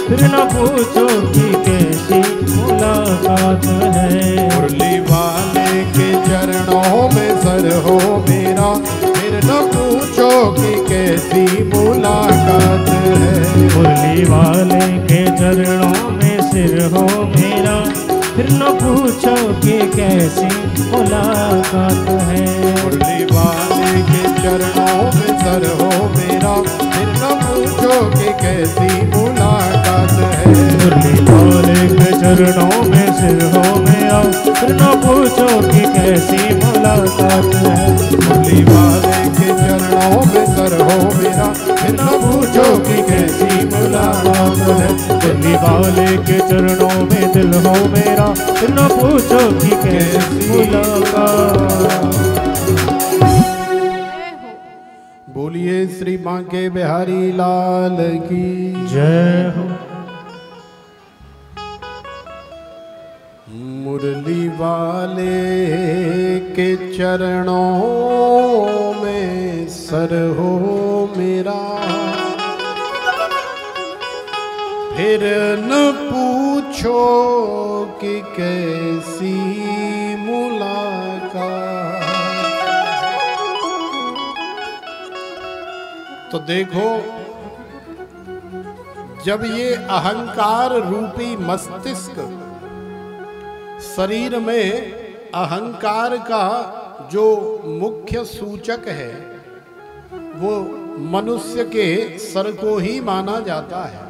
फिर न पूछो कि कैसी मुलाकात है। मुरली वाले के चरणों में सर हो मेरा, फिर न पूछो कि कैसी मुलाकात है। मुरली वाले के चरणों में सिर हो मेरा, फिर न पूछो कि कैसी मुलाकात है। मुरली वाले के चरणों में सर हो मेरा, फिर न पूछो कि कैसी मुलाकात है। मुरली वाले के चरणों में सिर हो मेरा, फिर न पूछो कि कैसी मुलाकात है। मुरली वाले के चरणों में सर हो मेरा, फिर न पूछो कि कैसी मुलाकात है। मुरली वाले के चरणों में दिल हो मेरा, फिर न पूछो कि कैसी मुलाकात। बोलिए श्री बांके बिहारी लाल की जय हो। मुरली वाले के चरणों में सर हो मेरा, फिर न पूछो कि कैसी मुलाकात। तो देखो, जब ये अहंकार रूपी मस्तिष्क शरीर में अहंकार का जो मुख्य सूचक है वो मनुष्य के सर को ही माना जाता है।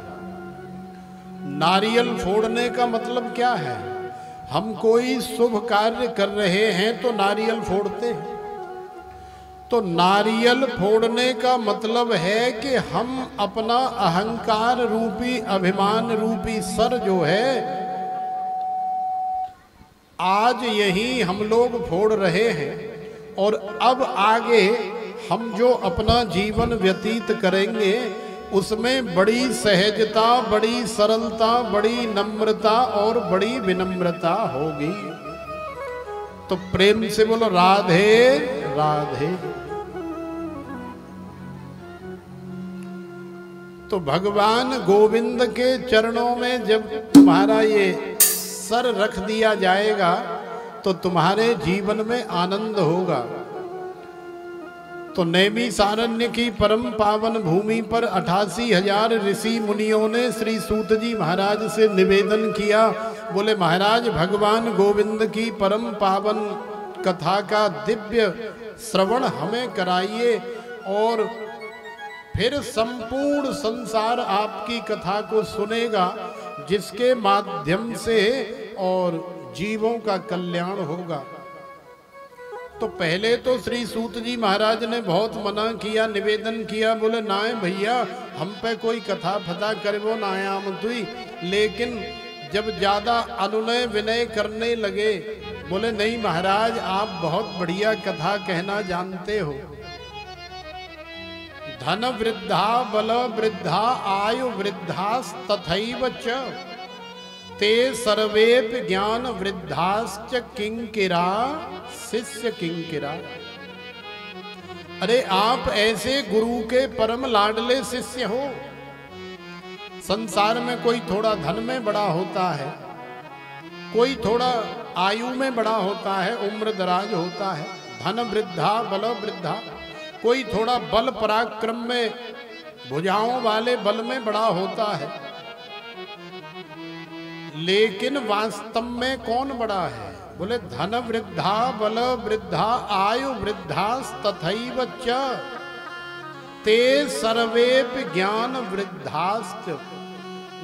नारियल फोड़ने का मतलब क्या है? हम कोई शुभ कार्य कर रहे हैं तो नारियल फोड़ते हैं। तो नारियल फोड़ने का मतलब है कि हम अपना अहंकार रूपी, अभिमान रूपी सर जो है आज यही हम लोग फोड़ रहे हैं। और अब आगे हम जो अपना जीवन व्यतीत करेंगे उसमें बड़ी सहजता, बड़ी सरलता, बड़ी नम्रता और बड़ी विनम्रता होगी। तो प्रेम से बोलो राधे राधे। तो भगवान गोविंद के चरणों में जब तुम्हारा ये सर रख दिया जाएगा तो तुम्हारे जीवन में आनंद होगा। तो नैमिषारण्य की परम पावन भूमि पर 88,000 ऋषि मुनियों ने श्री सूत जी महाराज से निवेदन किया, बोले महाराज भगवान गोविंद की परम पावन कथा का दिव्य श्रवण हमें कराइए और फिर संपूर्ण संसार आपकी कथा को सुनेगा, जिसके माध्यम से और जीवों का कल्याण होगा। तो पहले तो श्री सूत जी महाराज ने बहुत मना किया, निवेदन किया, बोले नाय भैया हम पे कोई कथा फता करवो नायाम तुई। लेकिन जब ज्यादा अनुनय विनय करने लगे बोले नहीं महाराज आप बहुत बढ़िया कथा कहना जानते हो। धन वृद्धा बल वृद्धा आयु वृद्धास्तथैव च ते सर्वेपि ज्ञान वृद्धाश्च किंकिरा शिष्य किंकिरा। अरे आप ऐसे गुरु के परम लाडले शिष्य हो। संसार में कोई थोड़ा धन में बड़ा होता है, कोई थोड़ा आयु में बड़ा होता है, उम्र दराज होता है, धन वृद्धा बल वृद्धा, कोई थोड़ा बल पराक्रम में भुजाओं वाले बल में बड़ा होता है। लेकिन वास्तव में कौन बड़ा है? बोले धन वृद्धा बल वृद्धा आयु वृद्धास्तथैव च ते सर्वेपि ज्ञान वृद्धाश्च।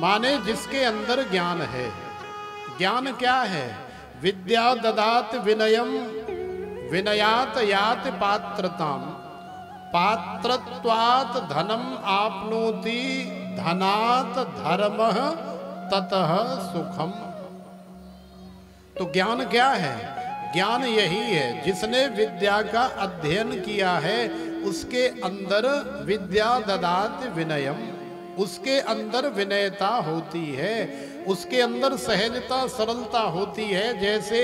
माने जिसके अंदर ज्ञान है। ज्ञान क्या है? विद्या ददात विनयम विनयात यात पात्रताम पात्रत्वात् धनम आपनोति धनात् धर्मः ततः सुखम। तो ज्ञान क्या है? ज्ञान यही है जिसने विद्या का अध्ययन किया है उसके अंदर विद्या ददात विनयम, उसके अंदर विनयता होती है, उसके अंदर सहजता सरलता होती है। जैसे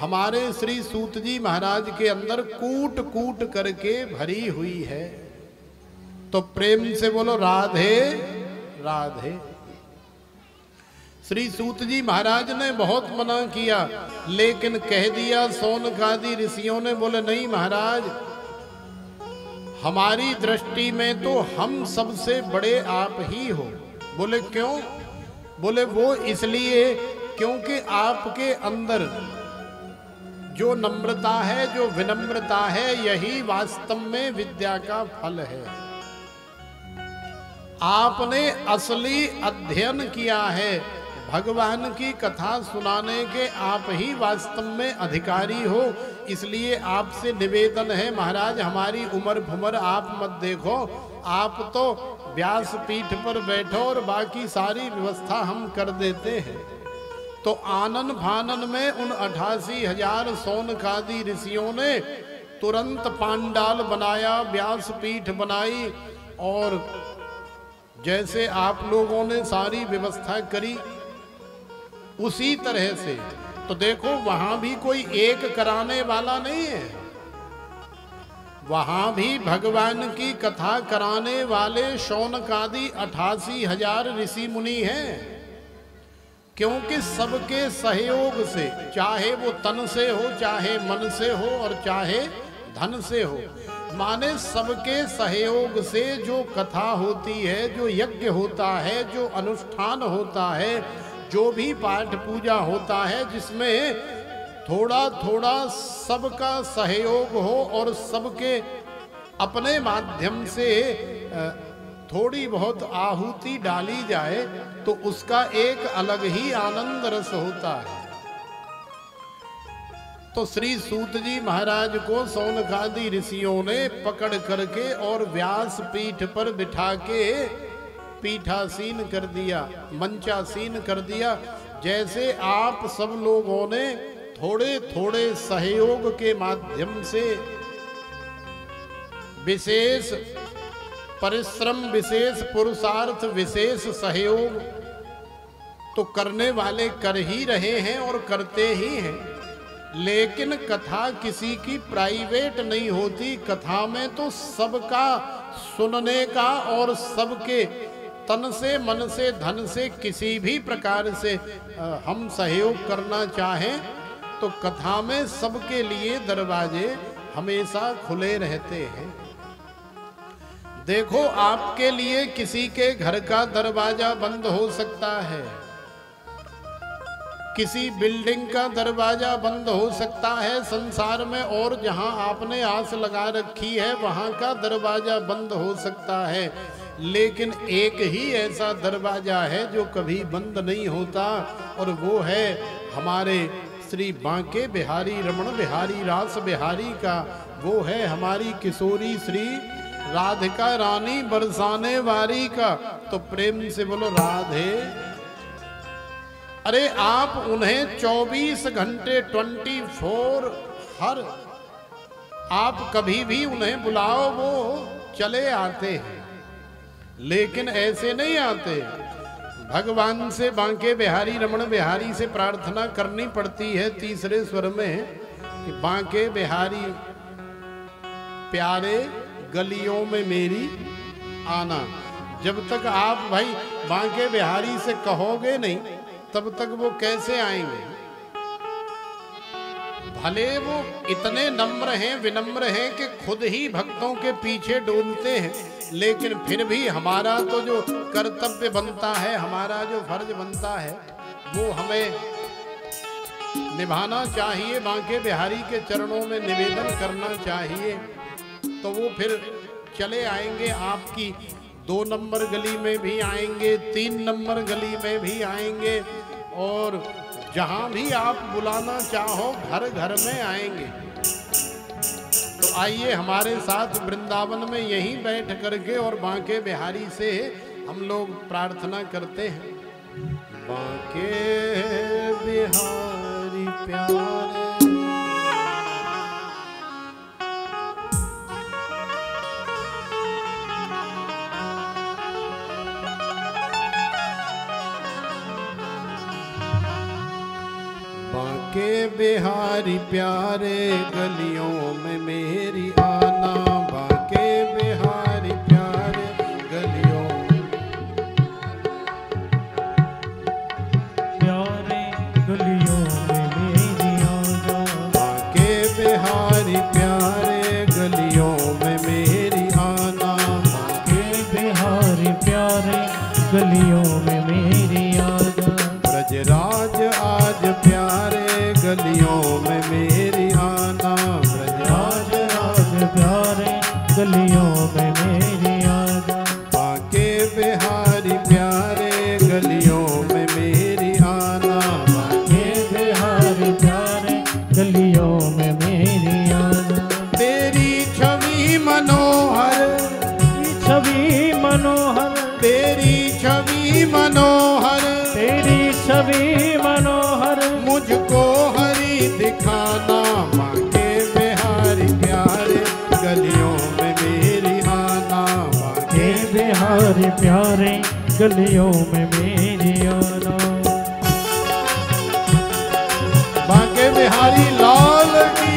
हमारे श्री सूत जी महाराज के अंदर कूट कूट करके भरी हुई है। तो प्रेम से बोलो राधे राधे। श्री सूत जी महाराज ने बहुत मना किया, लेकिन कह दिया सौनकादि ऋषियों ने, बोले नहीं महाराज हमारी दृष्टि में तो हम सबसे बड़े आप ही हो। बोले क्यों? बोले वो इसलिए क्योंकि आपके अंदर जो नम्रता है, जो विनम्रता है, यही वास्तव में विद्या का फल है। आपने असली अध्ययन किया है, भगवान की कथा सुनाने के आप ही वास्तव में अधिकारी हो। इसलिए आपसे निवेदन है महाराज हमारी उम्र भुमर आप मत देखो, आप तो व्यास पीठ पर बैठो और बाकी सारी व्यवस्था हम कर देते हैं। तो आनन फानन में उन 88,000 सौनकादि ऋषियों ने तुरंत पांडाल बनाया, व्यास पीठ बनाई और जैसे आप लोगों ने सारी व्यवस्था करी उसी तरह से। तो देखो वहां भी कोई एक कराने वाला नहीं है, वहां भी भगवान की कथा कराने वाले शौनकादि 88,000 ऋषि मुनि हैं। क्योंकि सबके सहयोग से, चाहे वो तन से हो, चाहे मन से हो और चाहे धन से हो, माने सबके सहयोग से जो कथा होती है, जो यज्ञ होता है, जो अनुष्ठान होता है, जो भी पाठ पूजा होता है, जिसमें थोड़ा थोड़ा सबका सहयोग हो और सबके अपने माध्यम से थोड़ी बहुत आहुति डाली जाए तो उसका एक अलग ही आनंद रस होता है। तो श्री सूत जी महाराज को सौनकादि ऋषियों ने पकड़ करके और व्यास पीठ पर बिठा के पीठासीन कर दिया, मंचासीन कर दिया। जैसे आप सब लोगों ने थोड़े थोड़े सहयोग के माध्यम से विशेष परिश्रम, विशेष पुरुषार्थ, विशेष सहयोग तो करने वाले कर ही रहे हैं और करते ही हैं, लेकिन कथा किसी की प्राइवेट नहीं होती। कथा में तो सबका सुनने का और सबके तन से, मन से, धन से, किसी भी प्रकार से हम सहयोग करना चाहें तो कथा में सबके लिए दरवाजे हमेशा खुले रहते हैं। देखो, आपके लिए किसी के घर का दरवाजा बंद हो सकता है, किसी बिल्डिंग का दरवाजा बंद हो सकता है संसार में, और जहां आपने आस लगा रखी है वहां का दरवाजा बंद हो सकता है, लेकिन एक ही ऐसा दरवाजा है जो कभी बंद नहीं होता, और वो है हमारे श्री बांके बिहारी रमण बिहारी रास बिहारी का। वो है हमारी किशोरी श्री राधिका रानी बरसाने वारी का। तो प्रेम से बोलो राधे। अरे आप उन्हें 24 घंटे 24 हर आप कभी भी उन्हें बुलाओ वो चले आते हैं, लेकिन ऐसे नहीं आते। भगवान से बांके बिहारी रमण बिहारी से प्रार्थना करनी पड़ती है तीसरे स्वर में कि बांके बिहारी प्यारे गलियों में मेरी आना। जब तक आप भाई बांके बिहारी से कहोगे नहीं तब तक वो कैसे आएंगे। भले वो इतने नम्र हैं, विनम्र हैं कि खुद ही भक्तों के पीछे डोलते हैं, लेकिन फिर भी हमारा तो जो कर्तव्य बनता है, हमारा जो फर्ज बनता है वो हमें निभाना चाहिए। बांके बिहारी के चरणों में निवेदन करना चाहिए, तो वो फिर चले आएंगे। आपकी 2 नंबर गली में भी आएंगे, 3 नंबर गली में भी आएंगे, और जहां भी आप बुलाना चाहो घर घर में आएंगे। तो आइए हमारे साथ वृंदावन में यहीं बैठ करके और बांके बिहारी से हम लोग प्रार्थना करते हैं। बांके बिहारी प्यारे, बांके बिहारी प्यारे गलियों में मेरी आना। बांके बिहारी प्यारे गलियों प्यारे गलियों में मेरी आना। बांके बिहारी प्यारे गलियों में मेरी आना। बांके बिहारी प्यारे गलियों में मेरी आना। ब्रजराज आज प्यारे गलियों में मेरी आना। ब्रजराज आज प्यारे गलियों में मेरी आना। बांके बिहारी प्यारे गलियों में मेरी आना। बांके बिहारी प्यारे गलियों में मेरी आना। तेरी छवि मनोहर, छवि मनोहर, तेरी छवि मनोहर, तेरी छवि मनोहर, मुझको हरी दिखाना। बांके बिहारी प्यारे गलियों में मेरी आना। बांके बिहारी प्यारे गलियों में मेरी आना। बांके बिहारी लाल की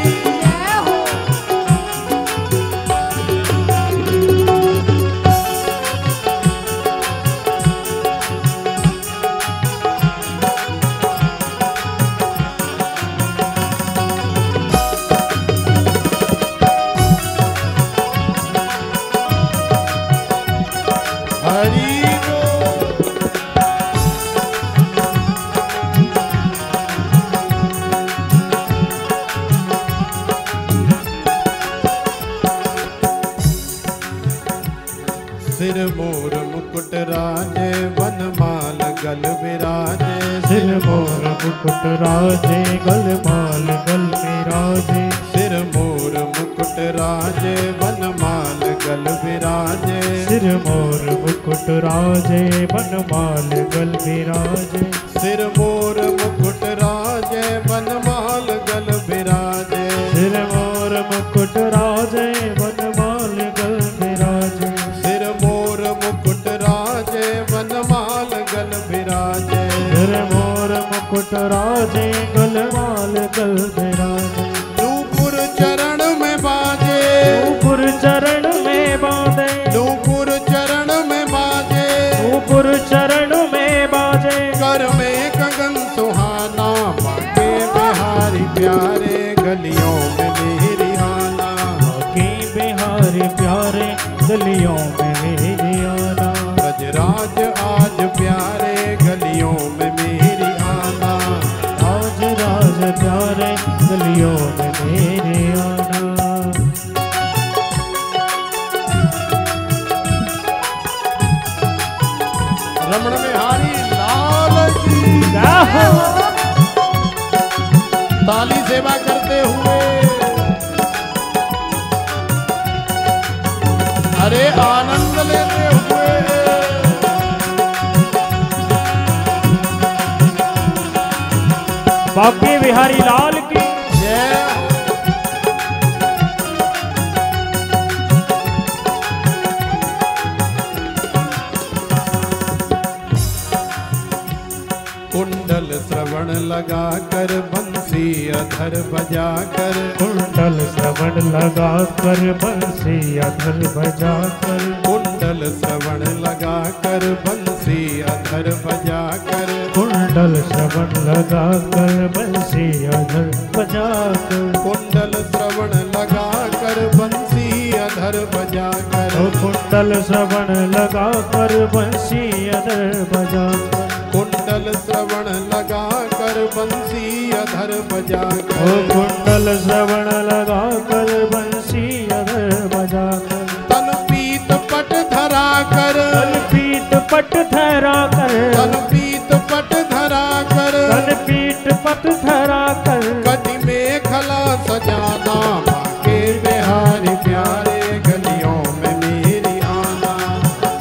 हरी मुकुट राजे वनमाल गल विराजे। सिर मोर मुकुट राजे गलमाल गल विराजे। सिर मोर मुकुट राजे वनमाल गल विराजे। सिर मोर मुकुट राजे वनमाल गल विराजे। सिर मोर मुकुट राजे वनमाल गल विराजे। सिर मोर मुकुट राजे वनमाल गल विराजे। सिर मोर मुकुट राजे वनमाल गल विराजे। सिर मोर मुकुट राजे गलमाल गल विराजे। नूपुर चरण में बाजे। नूपुर चरण में बाजे। नूपुर चरण में बाजे। नूपुर चरण में बाजे। कर में गगन सुहाना बाके बिहारी प्यारे गलियों में मेरी आना। बाके बिहारी प्यारे गलियों में मेरी आना। ब्रजराज आज प्यारे गलियों में मेरी आना। आज राज प्यारे गलियों में मेरे आना। रमण बिहारी लाल की ताली सेवा करते हुए अरे आनंद लेते हुए बाके बिहारी लाल की जय। कुंडल श्रवण लगा कर बंसी अधर बजा कर। कुंडल श्रवण लगा कर बंसी अधर बजा कर। कुंडल श्रवण लगा कर बंसी अधर बजा कर। कुंडल श्रवण लगा कर बंसी अधर बजा कर। कुंडल श्रवण लगा कर बंसी अधर बजा कर। कुंडल श्रवण लगा कर बंसी अधर बजा कर। कुंडल श्रवण लगा कर बंसी अधर बजा कर। कुंडल श्रवण लगा कर बंसी अधर बजा कर। तन पीत पट धरा कर। तन पीठ पट धरा कर। तन पीत पट धरा कर। तन पीठ पट धरा कर। कटी मेखला सजाना बाके बिहारी प्यारे गलियों में मेरी आना।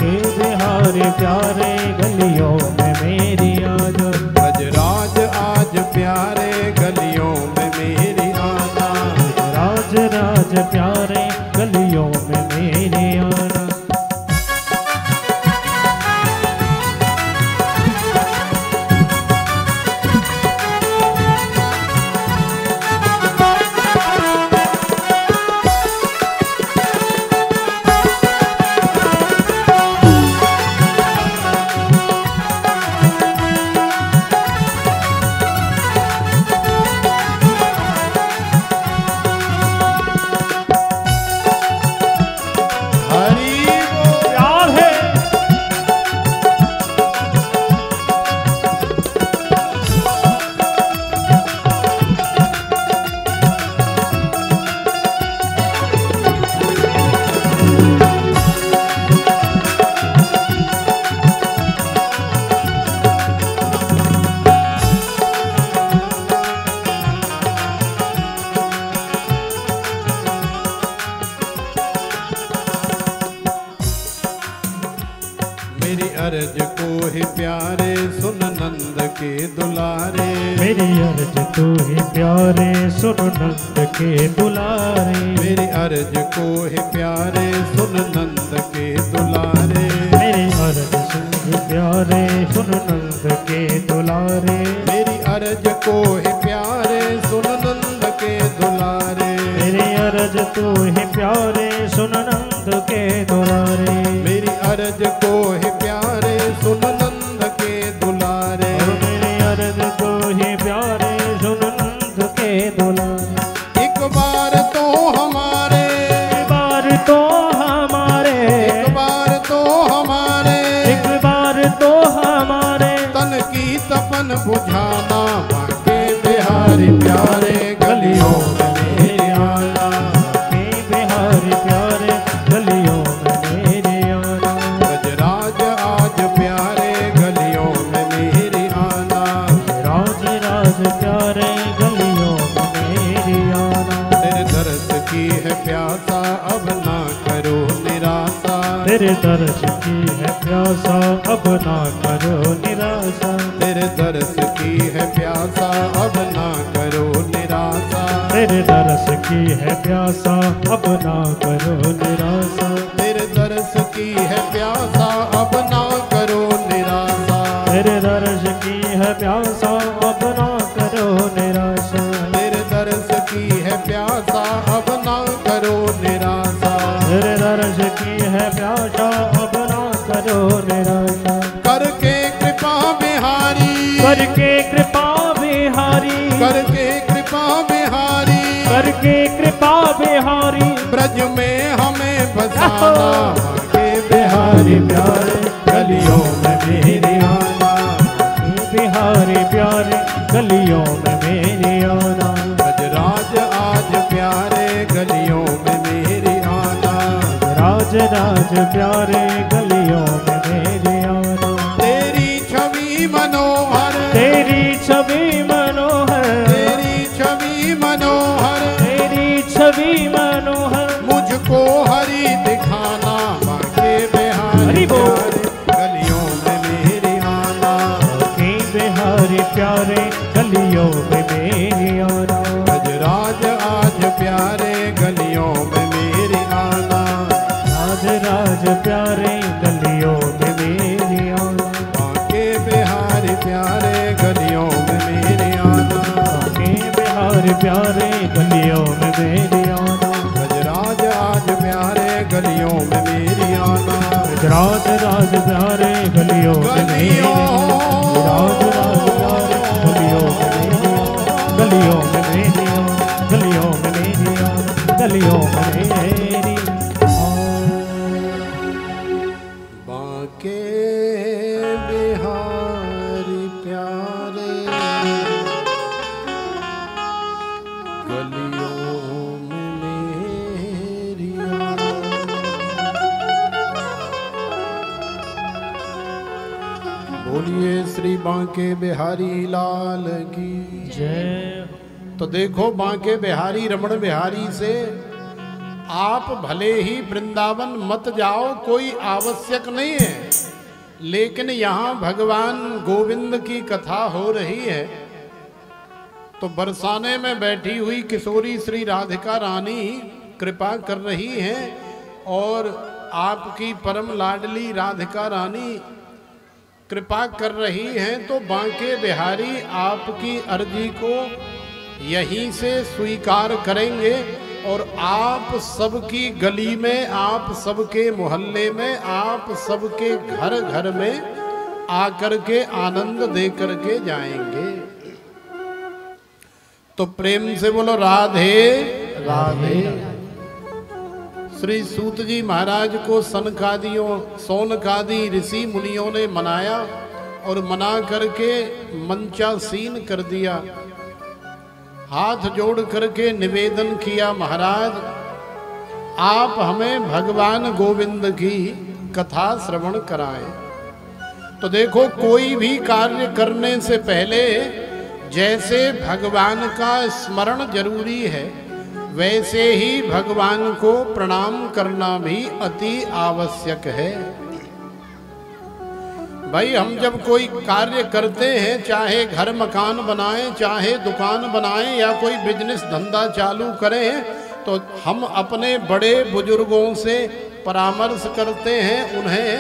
के बिहारी प्यारे गलियों में मेरी आना। ब्रजराज आज प्यारे गलियों में मेरी आना। राज राज प्यारे गलियों में मेरी आना। हरि बोल। प्यार है मेरी अर्ज को ही प्यारे सुन नंद के दुलारे। मेरी अर्ज तू ही प्यारे सुन नंद के दुलारे। मेरी अर्ज को ही प्यारे सुन नंद के दुलारे। मेरी अर्ज सुन प्यारे सुन नंद के दुलारे। मेरी अर्ज को ही प्यारे सुन नंद के दुलारे। मेरी अर्ज तू ही प्यारे सुन नंद के दुलारे। मेरी अर्ज को ही प्यारे सुन नंद के दुलारे। मेरी अर्ज तू ही प्यारे सुन नंद के दुलारे। एक बार तो हमारे। एक बार तो हमारे। एक बार तो हमारे। एक बार तो हमारे। तन की तपन बुझाना बाके बिहारी प्यारे गलियों में मेरी आना। के बिहारी प्यारे गलियों में मेरे आना। ब्रजराज की है प्यासा अब ना करो निराशा। तेरे दर्श की है प्यासा अब ना करो निराशा। तेरे दर्श की है प्यासा अब ना करो निराशा। तेरे दर्श की है प्यासा अब ना करो निराशा। तेरे दर्श की है प्यासा अब ना करो निराशा। तेरे दर्श की है प्यासा अब ना करो निराशा। तेरे दर्श की है प्यासा अब ना करो निराशा। तेरे दर्श की है प्यासा अब ना करो निराशा। करके कृपा बिहारी, करके कृपा बिहारी, करके कृपा बिहारी, करके कृपा बिहारी, ब्रज में हमें बसाना। के बिहारी प्यारे गलियों में मेरी आना। बिहारी प्यारे गलियों में मेरी आना। ब्रजराज आज प्यारे गलियों में मेरी आना। राज राज प्यारे गलियों में मेरी आना। तेरी छवि मनोहर, तेरी छवि मनोहर, तेरी छवि मनोहर, तेरी छवि मनोहर, मुझको हरी दिखाना। के बिहारी प्यारे गलियों में मेरी आना। के बिहारी प्यारे गलियों में मेरी आना। ब्रजराज आज प्यारे गलियों में मेरी आना। राज राज प्यारे गलियों में मेरी आना। के बिहारी प्यारे गलियों में मेरी आना। के बिहारी प्यारे गलियों में मेरी आना। ब्रजराज आज प्यारे गलियों में मेरी आना। राज राज प्यारे गलियों में मेरी आना। राज राज प्यारे गलियों में मेरी आना। गलियों में मेरी आना। गलियों में मेरी आना। गलियों में मेरी बांके बिहारी प्यारे गलियों में मेरी आना। बोलिए श्री बांके बिहारी लाल की जय। तो देखो बांके बिहारी रमण बिहारी से आप भले ही वृंदावन मत जाओ, कोई आवश्यक नहीं है, लेकिन यहाँ भगवान गोविंद की कथा हो रही है। तो बरसाने में बैठी हुई किशोरी श्री राधिका रानी कृपा कर रही हैं और आपकी परम लाडली राधिका रानी कृपा कर रही हैं। तो बांके बिहारी आपकी अर्जी को यहीं से स्वीकार करेंगे और आप सबकी गली में, आप सबके मोहल्ले में, आप सबके घर घर में आकर के आनंद दे करके जाएंगे। तो प्रेम से बोलो राधे राधे। श्री सूत जी महाराज को सोनकादि ऋषि मुनियों ने मनाया और मना करके मंचासीन कर दिया। हाथ जोड़ करके निवेदन किया, महाराज आप हमें भगवान गोविंद की कथा श्रवण कराएं। तो देखो कोई भी कार्य करने से पहले जैसे भगवान का स्मरण जरूरी है, वैसे ही भगवान को प्रणाम करना भी अति आवश्यक है। भाई हम जब कोई कार्य करते हैं, चाहे घर मकान बनाएं, चाहे दुकान बनाएं या कोई बिजनेस धंधा चालू करें, तो हम अपने बड़े बुजुर्गों से परामर्श करते हैं, उन्हें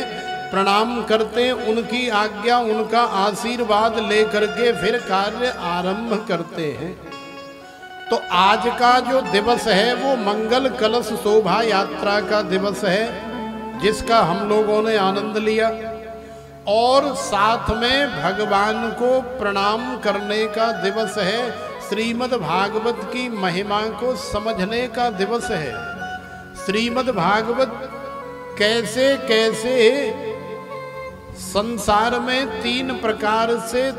प्रणाम करते हैं, उनकी आज्ञा उनका आशीर्वाद लेकर के फिर कार्य आरंभ करते हैं। तो आज का जो दिवस है वो मंगल कलश शोभा यात्रा का दिवस है, जिसका हम लोगों ने आनंद लिया और साथ में भगवान को प्रणाम करने का दिवस है। श्रीमद् भागवत की महिमा को समझने का दिवस है। श्रीमद् भागवत कैसे कैसे संसार में 3 प्रकार से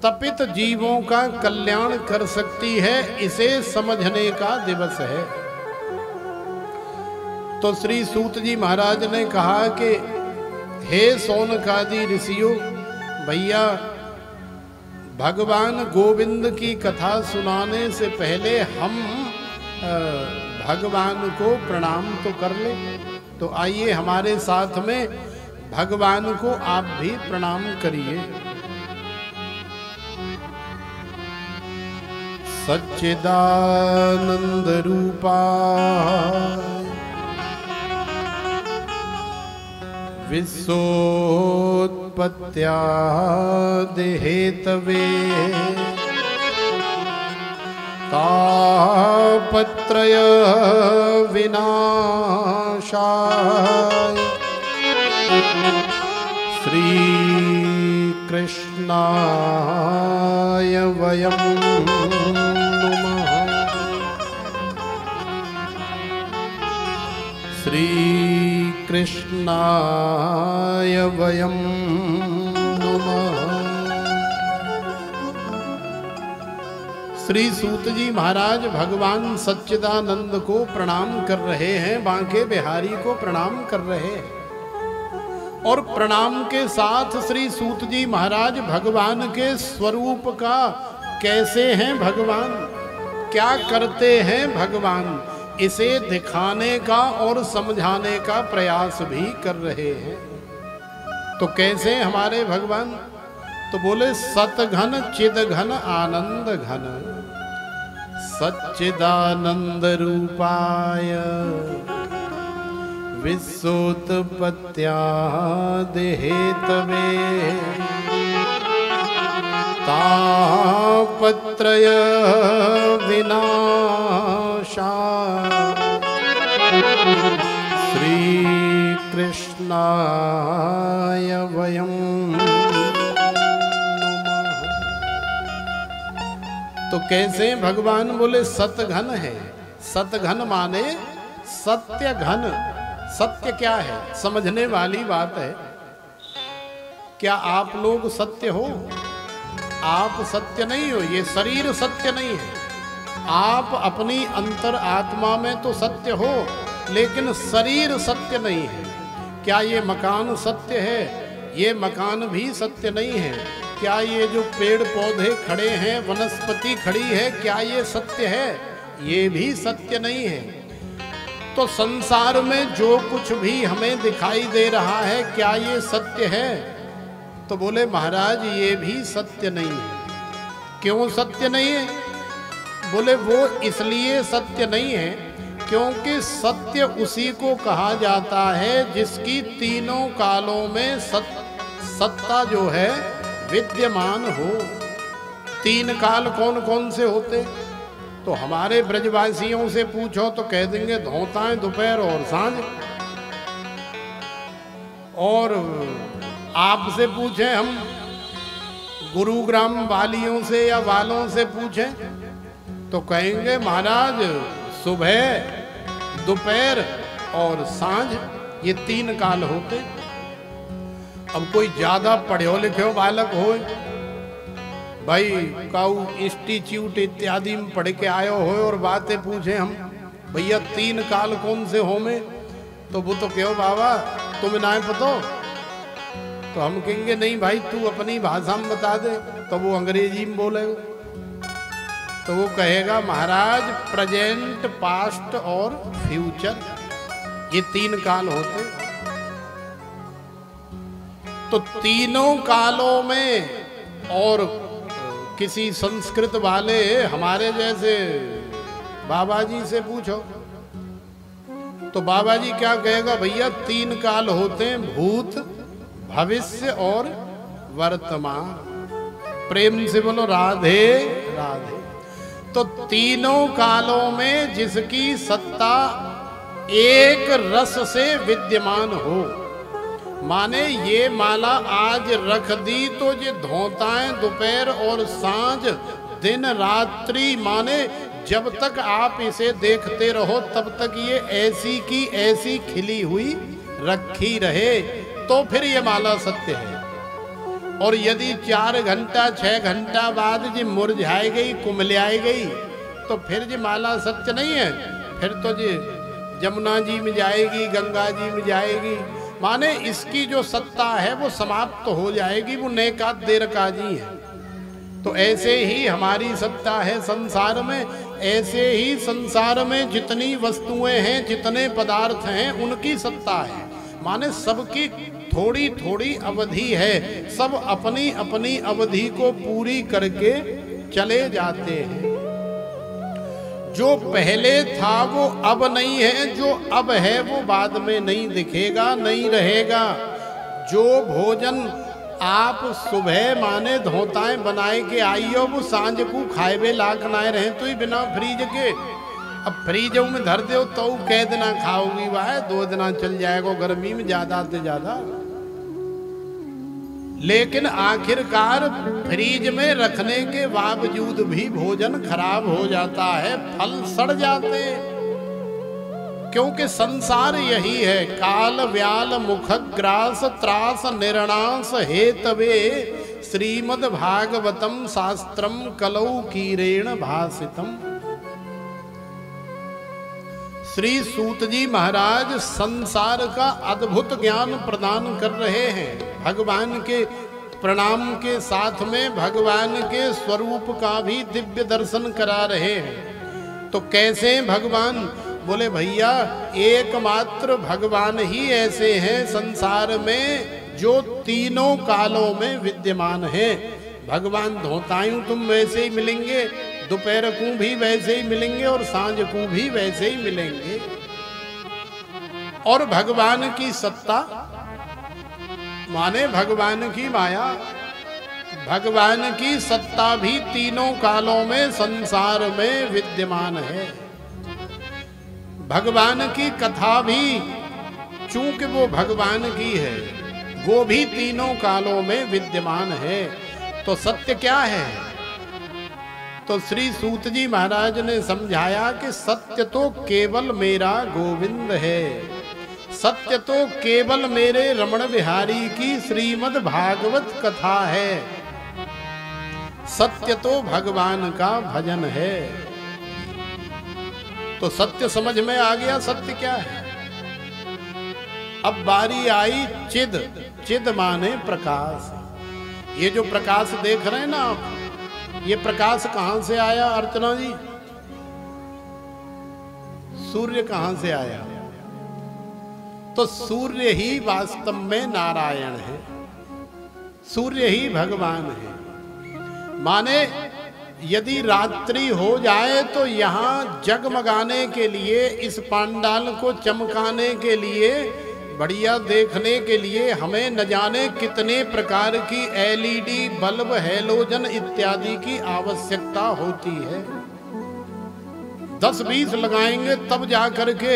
तपित जीवों का कल्याण कर सकती है, इसे समझने का दिवस है। तो श्री सूत जी महाराज ने कहा कि हे सोनकादि ऋषियों, भैया भगवान गोविंद की कथा सुनाने से पहले हम भगवान को प्रणाम तो कर ले। तो आइए हमारे साथ में भगवान को आप भी प्रणाम करिए। सच्चिदानंद रूपाय विश्वोत्पत्त्यादि हेतवे तापत्रय विनाशाय श्री कृष्णाय वयं नमः। श्री कृष्णाय वयं नमः। श्री सूत जी महाराज भगवान सच्चिदानंद को प्रणाम कर रहे हैं, बांके बिहारी को प्रणाम कर रहे हैं। और प्रणाम के साथ श्री सूत जी महाराज भगवान के स्वरूप का कैसे हैं भगवान, क्या करते हैं भगवान, इसे दिखाने का और समझाने का प्रयास भी कर रहे हैं। तो कैसे हमारे भगवान, तो बोले सतघन चिदघन आनंद घन सच्चिदानंद रूपाय विश्वोत्पत्त्यादि हेतवे तापत्रय विनाशाय श्री कृष्णाय वयं नमः। तो कैसे भगवान बोले सतघन है। सतघन माने सत्य घन। सत्य क्या है, समझने वाली बात है। क्या आप लोग सत्य हो? आप सत्य नहीं हो, ये शरीर सत्य नहीं है। आप अपनी अंतर आत्मा में तो सत्य हो, लेकिन शरीर सत्य नहीं है। क्या ये मकान सत्य है? ये मकान भी सत्य नहीं है। क्या ये जो पेड़ पौधे खड़े हैं, वनस्पति खड़ी है, क्या ये सत्य है? ये भी सत्य नहीं है। तो संसार में जो कुछ भी हमें दिखाई दे रहा है, क्या ये सत्य है? तो बोले महाराज ये भी सत्य नहीं है। क्यों सत्य नहीं है? बोले वो इसलिए सत्य नहीं है क्योंकि सत्य उसी को कहा जाता है जिसकी तीनों कालों में सत्ता जो है विद्यमान हो। तीन काल कौन कौन से होते? तो हमारे ब्रजवासियों से पूछो तो कह देंगे धोताएं दोपहर और सांझ। और आपसे पूछें हम गुरुग्राम वालियों से या वालों से पूछें तो कहेंगे महाराज सुबह दोपहर और सांझ, ये तीन काल होते। अब कोई ज्यादा पढ़े लिखे बालक हो, भाई काऊ इंस्टीट्यूट इत्यादि में पढ़ के आयो हो और बातें पूछे हम, भैया तीन काल कौन से हो में, तो वो तो कहो बाबा तुम्हें ना पता। तो हम कहेंगे नहीं भाई तू अपनी भाषा में बता दे, तो वो अंग्रेजी में बोलेगा। तो वो कहेगा महाराज प्रेजेंट, पास्ट और फ्यूचर, ये तीन काल होते। तो तीनों कालों में, और किसी संस्कृत वाले हमारे जैसे बाबा जी से पूछो तो बाबा जी क्या कहेगा, भैया तीन काल होते हैं, भूत, भविष्य और वर्तमान। प्रेम से बोलो राधे राधे। तो तीनों कालों में जिसकी सत्ता एक रस से विद्यमान हो, माने ये माला आज रख दी तो ये धोताएं दोपहर और सांझ, दिन रात्रि, माने जब तक आप इसे देखते रहो तब तक ये ऐसी की ऐसी खिली हुई रखी रहे, तो फिर ये माला सत्य है। और यदि 4 घंटा 6 घंटा बाद जी मुरझाई गई, कुमलियाई गई, तो फिर जी माला सत्य नहीं है। फिर तो जी जमुना जी में जाएगी, गंगा जी में जाएगी, माने इसकी जो सत्ता है वो समाप्त तो हो जाएगी, वो नेकात देर काजी है। तो ऐसे ही हमारी सत्ता है संसार में ऐसे ही संसार में जितनी वस्तुएं हैं, जितने पदार्थ हैं, उनकी सत्ता है। माने सबकी थोड़ी थोड़ी अवधि है, सब अपनी अपनी अवधि को पूरी करके चले जाते हैं। जो पहले था वो अब नहीं है, जो अब है वो बाद में नहीं दिखेगा, नहीं रहेगा। जो भोजन आप सुबह माने धोताएं बनाए के आई हो, वो सांझ को खाए लाख नाए रहे तो ही बिना फ्रीज के। अब फ्रीज में धर दो तो कै दिना खाओगी, वह 2 दिना चल जाएगा गर्मी में ज्यादा से ज्यादा। लेकिन आखिरकार फ्रीज में रखने के बावजूद भी भोजन खराब हो जाता है, फल सड़ जाते, क्योंकि संसार यही है। काल व्याल मुख ग्रास त्रास निर्णास हेतवे श्रीमद् भागवतम शास्त्रम कलौ कीरेण भासितम। श्री सूत जी महाराज संसार का अद्भुत ज्ञान प्रदान कर रहे हैं। भगवान के प्रणाम के साथ में भगवान के स्वरूप का भी दिव्य दर्शन करा रहे हैं। तो कैसे भगवान? बोले भैया एकमात्र भगवान ही ऐसे हैं संसार में जो तीनों कालों में विद्यमान है। भगवान धोतायूं तुम वैसे ही मिलेंगे, दोपहर को भी वैसे ही मिलेंगे और सांझ को भी वैसे ही मिलेंगे। और भगवान की सत्ता माने भगवान की माया, भगवान की सत्ता भी तीनों कालों में संसार में विद्यमान है। भगवान की कथा भी चूंकि वो भगवान की है, वो भी तीनों कालों में विद्यमान है। तो सत्य क्या है? तो श्री सूत जी महाराज ने समझाया कि सत्य तो केवल मेरा गोविंद है, सत्य तो केवल मेरे रमण बिहारी की श्रीमद् भागवत कथा है, सत्य तो भगवान का भजन है। तो सत्य समझ में आ गया, सत्य क्या है। अब बारी आई चिद। चिद माने प्रकाश। ये जो प्रकाश देख रहे हैं ना आप, ये प्रकाश कहां से आया अर्चना जी? सूर्य कहां से आया? तो सूर्य ही वास्तव में नारायण है, सूर्य ही भगवान है। माने यदि रात्रि हो जाए तो यहाँ जगमगाने के लिए, इस पांडाल को चमकाने के लिए, बढ़िया देखने के लिए हमें न जाने कितने प्रकार की एलईडी बल्ब, हैलोजन इत्यादि की आवश्यकता होती है। 10-20 लगाएंगे तब जा करके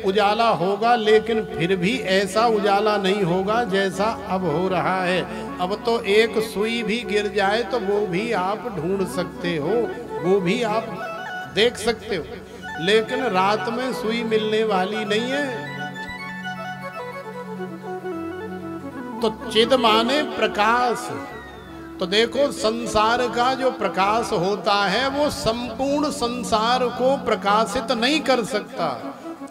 उजाला होगा, लेकिन फिर भी ऐसा उजाला नहीं होगा जैसा अब हो रहा है। अब तो एक सुई भी गिर जाए तो वो भी आप ढूंढ सकते हो, वो भी आप देख सकते हो, लेकिन रात में सुई मिलने वाली नहीं है। तो चिद माने प्रकाश। तो देखो संसार का जो प्रकाश होता है वो संपूर्ण संसार को प्रकाशित नहीं कर सकता।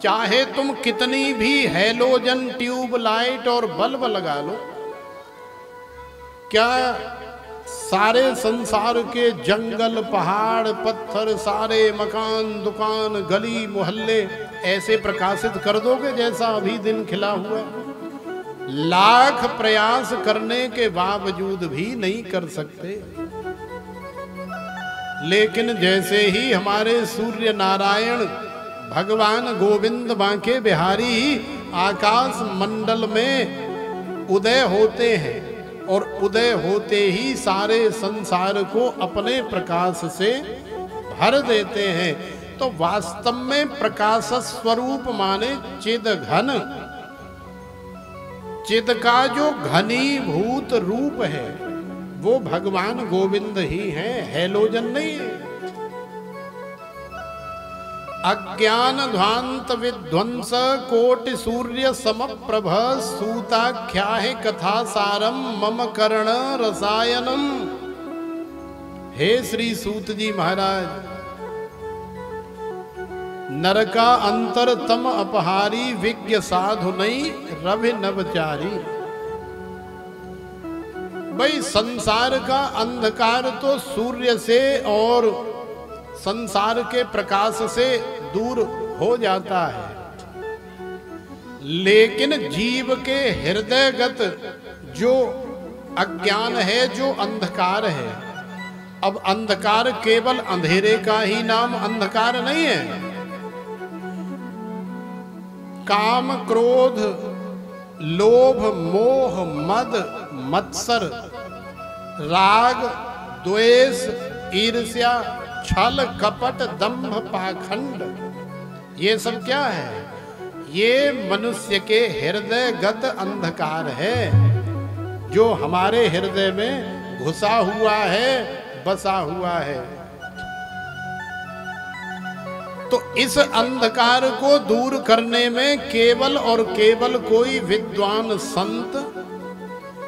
चाहे तुम कितनी भी हैलोजन ट्यूब लाइट और बल्ब लगा लो, क्या सारे संसार के जंगल, पहाड़, पत्थर, सारे मकान, दुकान, गली, मोहल्ले ऐसे प्रकाशित कर दोगे जैसा अभी दिन खिला हुआ? लाख प्रयास करने के बावजूद भी नहीं कर सकते। लेकिन जैसे ही हमारे सूर्य नारायण भगवान गोविंद बांके बिहारी आकाश मंडल में उदय होते हैं और उदय होते ही सारे संसार को अपने प्रकाश से भर देते हैं, तो वास्तव में प्रकाश स्वरूप माने चिद घन। चिद का जो घनीभूत रूप है वो भगवान गोविंद ही है, हैलोजन नहीं है। अज्ञान ध्वांत विध्वंस कोटि सूर्य समप्रभ सूताख्या कथा सारम मम कर्ण रसायनम। हे श्री सूत जी महाराज, नरका अंतर तम अपहारी विज्ञ साधु नहीं रवि नवचारी। भाई संसार का अंधकार तो सूर्य से और संसार के प्रकाश से दूर हो जाता है। लेकिन जीव के हृदयगत जो अज्ञान है, जो अंधकार है, अब अंधकार केवल अंधेरे का ही नाम अंधकार नहीं है। काम, क्रोध, लोभ, मोह, मद, मत्सर, राग, द्वेष, ईर्ष्या, छल, कपट, दंभ, पाखंड, ये सब क्या है? ये मनुष्य के हृदयगत अंधकार है, जो हमारे हृदय में घुसा हुआ है, बसा हुआ है। तो इस अंधकार को दूर करने में केवल और केवल कोई विद्वान संत,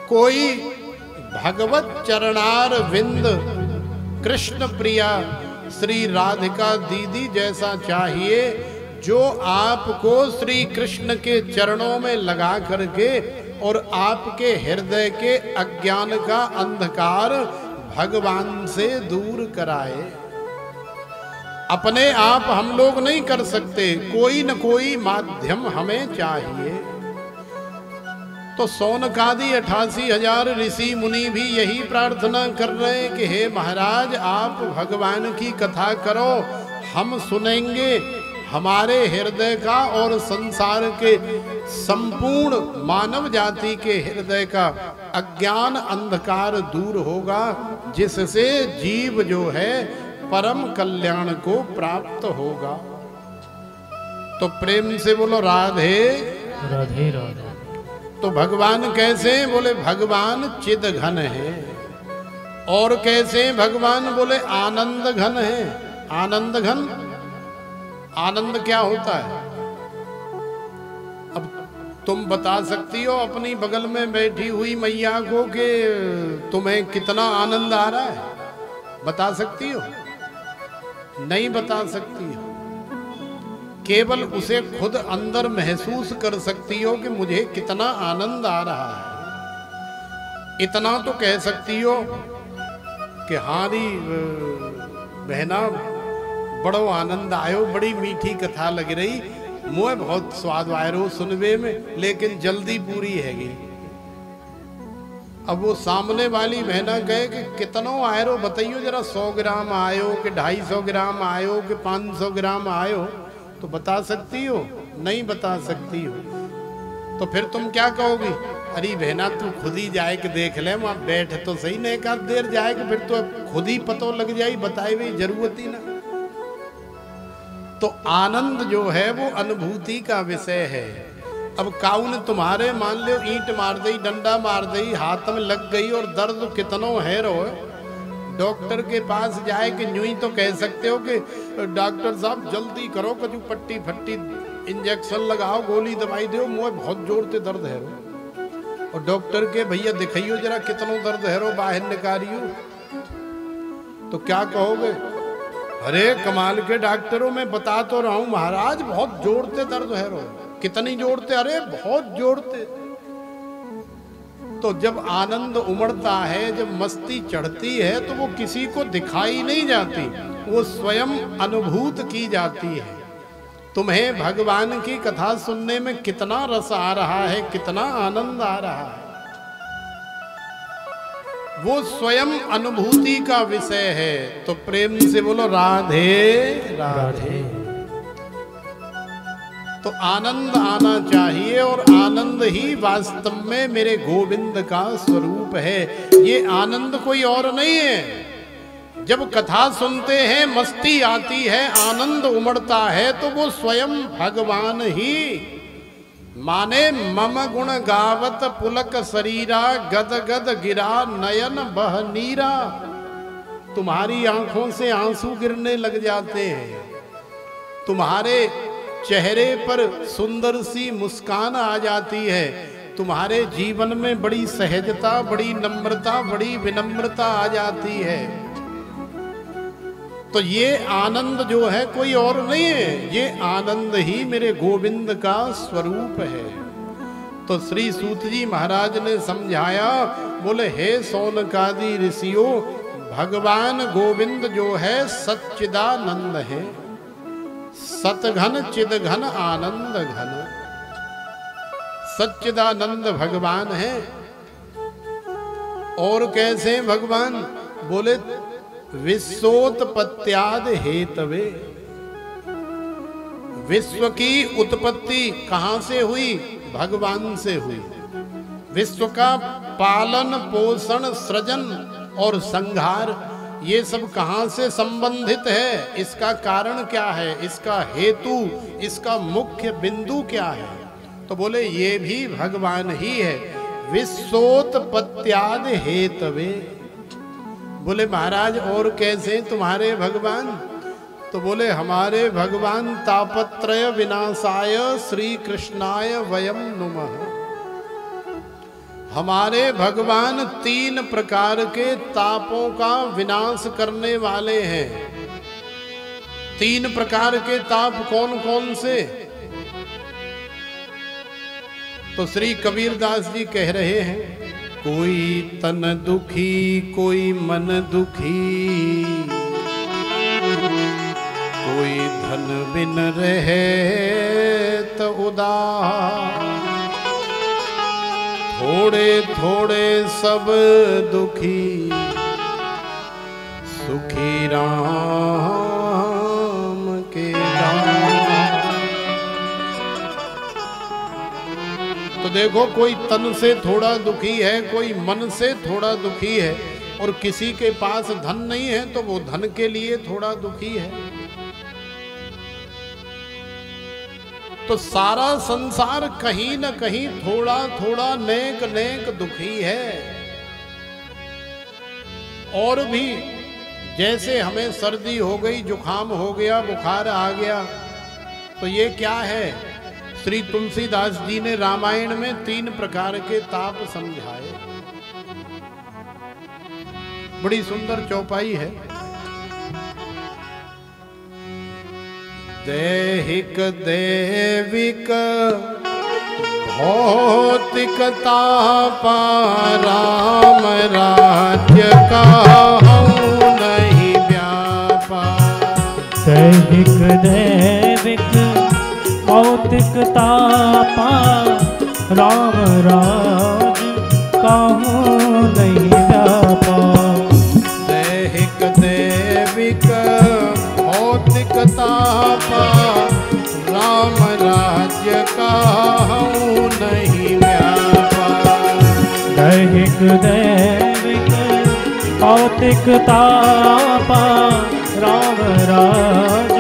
कोई भगवत चरणार विंद कृष्ण प्रिया श्री राधिका दीदी जैसा चाहिए, जो आपको श्री कृष्ण के चरणों में लगा करके और आपके हृदय के अज्ञान का अंधकार भगवान से दूर कराए। अपने आप हम लोग नहीं कर सकते, कोई न कोई माध्यम हमें चाहिए। तो सौनकादि 88,000 ऋषि मुनि भी यही प्रार्थना कर रहे हैं कि हे महाराज, आप भगवान की कथा करो, हम सुनेंगे। हमारे हृदय का और संसार के संपूर्ण मानव जाति के हृदय का अज्ञान अंधकार दूर होगा, जिससे जीव जो है परम कल्याण को प्राप्त होगा। तो प्रेम से बोलो राधे राधे राधे। तो भगवान कैसे? बोले भगवान चिद घन है। और कैसे भगवान? बोले आनंद घन है। आनंद घन, आनंद क्या होता है? अब तुम बता सकती हो अपनी बगल में बैठी हुई मैया को कि तुम्हें कितना आनंद आ रहा है? बता सकती हो? नहीं बता सकती हो। केवल उसे खुद अंदर महसूस कर सकती हो कि मुझे कितना आनंद आ रहा है। इतना तो कह सकती हो कि हाँ री बहना, बड़ो आनंद आयो, बड़ी मीठी कथा लग रही, मुझे बहुत स्वाद आयो सुनवे में, लेकिन जल्दी पूरी हैगी। अब वो सामने वाली बहना कहे कि कितनो आयो बताइयो जरा, 100 ग्राम आयो कि 250 ग्राम आयो कि 500 ग्राम आयो, तो बता सकती हो? नहीं बता सकती हो। तो फिर तुम क्या कहोगी? अरे बहना तू खुद ही जाए कि देख ले, वहां बैठ तो सही, नहीं का देर जाए कि फिर तो खुद ही पतो लग जाए, बताए भी जरूरत ही ना। तो आनंद जो है वो अनुभूति का विषय है। अब काऊ ने तुम्हारे मान लो ईंट मार दी, डंडा मार दी, हाथ में लग गई और दर्द कितनो है रो, डॉक्टर के पास जाए कि यूं ही तो कह सकते हो कि डॉक्टर साहब जल्दी करो, कजू पट्टी फट्टी इंजेक्शन लगाओ, गोली दवाई दो, मुझे बहुत जोर से दर्द है रो। और डॉक्टर के भैया दिखाइयो जरा कितनो दर्द है रो, बाहर निकालियो, तो क्या कहोगे? अरे कमाल के डॉक्टरों में बता तो रहा हूं महाराज, बहुत जोर से दर्द है रो। कितनी जोर से? अरे बहुत जोर से। तो जब आनंद उमड़ता है, जब मस्ती चढ़ती है, तो वो किसी को दिखाई नहीं जाती, वो स्वयं अनुभूत की जाती है। तुम्हें भगवान की कथा सुनने में कितना रस आ रहा है, कितना आनंद आ रहा है, वो स्वयं अनुभूति का विषय है। तो प्रेम से बोलो राधे राधे। तो आनंद आना चाहिए, और आनंद ही वास्तव में मेरे गोविंद का स्वरूप है। ये आनंद कोई और नहीं है। जब कथा सुनते हैं, मस्ती आती है, आनंद उमड़ता है, तो वो स्वयं भगवान ही। माने मम गुण गावत पुलक शरीरा, गद गद गिरा नयन बह नीरा। तुम्हारी आंखों से आंसू गिरने लग जाते हैं, तुम्हारे चेहरे पर सुंदर सी मुस्कान आ जाती है, तुम्हारे जीवन में बड़ी सहजता, बड़ी नम्रता, बड़ी विनम्रता आ जाती है। तो ये आनंद जो है कोई और नहीं है, ये आनंद ही मेरे गोविंद का स्वरूप है। तो श्री सूत जी महाराज ने समझाया, बोले हे सौनकादि ऋषियों, भगवान गोविंद जो है सच्चिदानंद है, सतघन चिदघन आनंद घन। सच्चिदानंद भगवान है। और कैसे भगवान? बोले विश्वोत्पत्त्यादि हेतवे। विश्व की उत्पत्ति कहां से हुई? भगवान से हुई। विश्व का पालन पोषण सृजन और संहार ये सब कहां से संबंधित है? इसका कारण क्या है? इसका हेतु, इसका मुख्य बिंदु क्या है? तो बोले ये भी भगवान ही है। विश्वोत्पत्त्यादि हेतवे। बोले महाराज और कैसे तुम्हारे भगवान? तो बोले हमारे भगवान तापत्रय विनाशाय श्री कृष्णाय वयम नुमः। हमारे भगवान 3 प्रकार के तापों का विनाश करने वाले हैं। 3 प्रकार के ताप कौन कौन से? तो श्री कबीरदास जी कह रहे हैं, कोई तन दुखी कोई मन दुखी, कोई धन बिन रहे तो उदास, थोड़े थोड़े सब दुखी, सुखी राम के दास। तो देखो कोई तन से थोड़ा दुखी है, कोई मन से थोड़ा दुखी है, और किसी के पास धन नहीं है तो वो धन के लिए थोड़ा दुखी है। तो सारा संसार कहीं न कहीं थोड़ा थोड़ा नेक नेक दुखी है। और भी जैसे हमें सर्दी हो गई, जुखाम हो गया, बुखार आ गया, तो ये क्या है? श्री तुलसीदास जी ने रामायण में 3 प्रकार के ताप समझाए। बड़ी सुंदर चौपाई है। दैहिक दैविक भौतिक तापा, राम राज्य का हूँ नहीं व्यापा। दैहिक दैविक भौतिक तापा, राम राज कहूँ नहीं व्यापा। दैहिक दैविक भौतिक तापा, राम राज्य कहूँ नहीं व्यापा। दैहिक दैविक भौतिक तापा, राम राज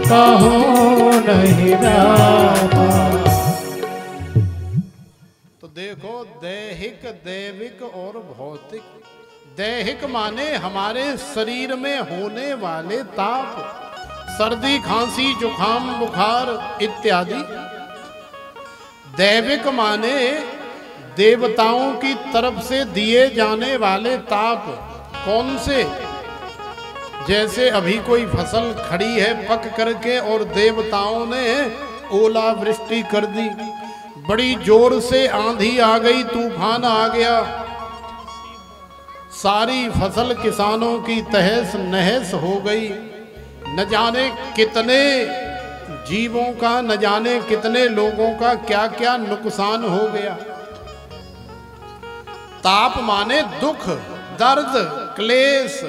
कहूँ नहीं व्यापा। तो देखो दैहिक दैविक और भौतिक। दैहिक माने हमारे शरीर में होने वाले ताप, सर्दी खांसी जुखाम बुखार इत्यादि। दैविक माने देवताओं की तरफ से दिए जाने वाले ताप। कौन से? जैसे अभी कोई फसल खड़ी है पक करके और देवताओं ने ओलावृष्टि कर दी, बड़ी जोर से आंधी आ गई, तूफान आ गया, सारी फसल किसानों की तहस नहस हो गई। न जाने कितने जीवों का, न जाने कितने लोगों का क्या क्या नुकसान हो गया। ताप माने दुख, दर्द, क्लेश।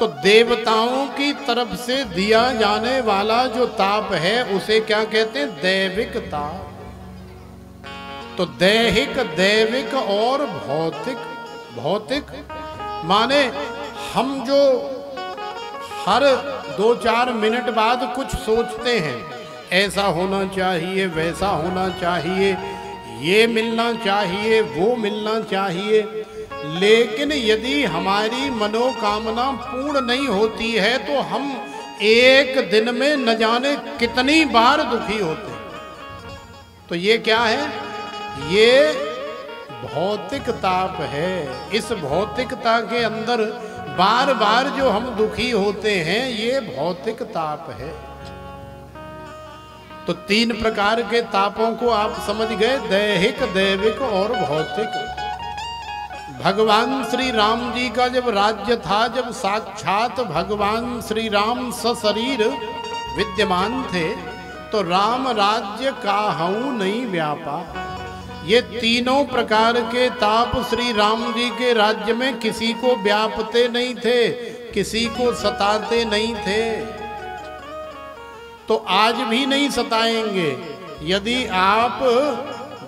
तो देवताओं की तरफ से दिया जाने वाला जो ताप है उसे क्या कहते हैं? दैविक ताप। तो दैहिक दैविक और भौतिक। भौतिक माने हम जो हर 2-4 मिनट बाद कुछ सोचते हैं, ऐसा होना चाहिए, वैसा होना चाहिए, ये मिलना चाहिए, वो मिलना चाहिए, लेकिन यदि हमारी मनोकामना पूर्ण नहीं होती है तो हम एक दिन में न जाने कितनी बार दुखी होते हैं। तो ये क्या है? ये भौतिक ताप है। इस भौतिकता के अंदर बार बार जो हम दुखी होते हैं, ये भौतिक ताप है। तो 3 प्रकार के तापों को आप समझ गए, दैहिक दैविक और भौतिक। भगवान श्री राम जी का जब राज्य था, जब साक्षात भगवान श्री राम सशरीर विद्यमान थे, तो राम राज्य काहू नहीं व्यापा। ये तीनों प्रकार के ताप श्री राम जी के राज्य में किसी को व्यापते नहीं थे, किसी को सताते नहीं थे, तो आज भी नहीं सताएंगे। यदि आप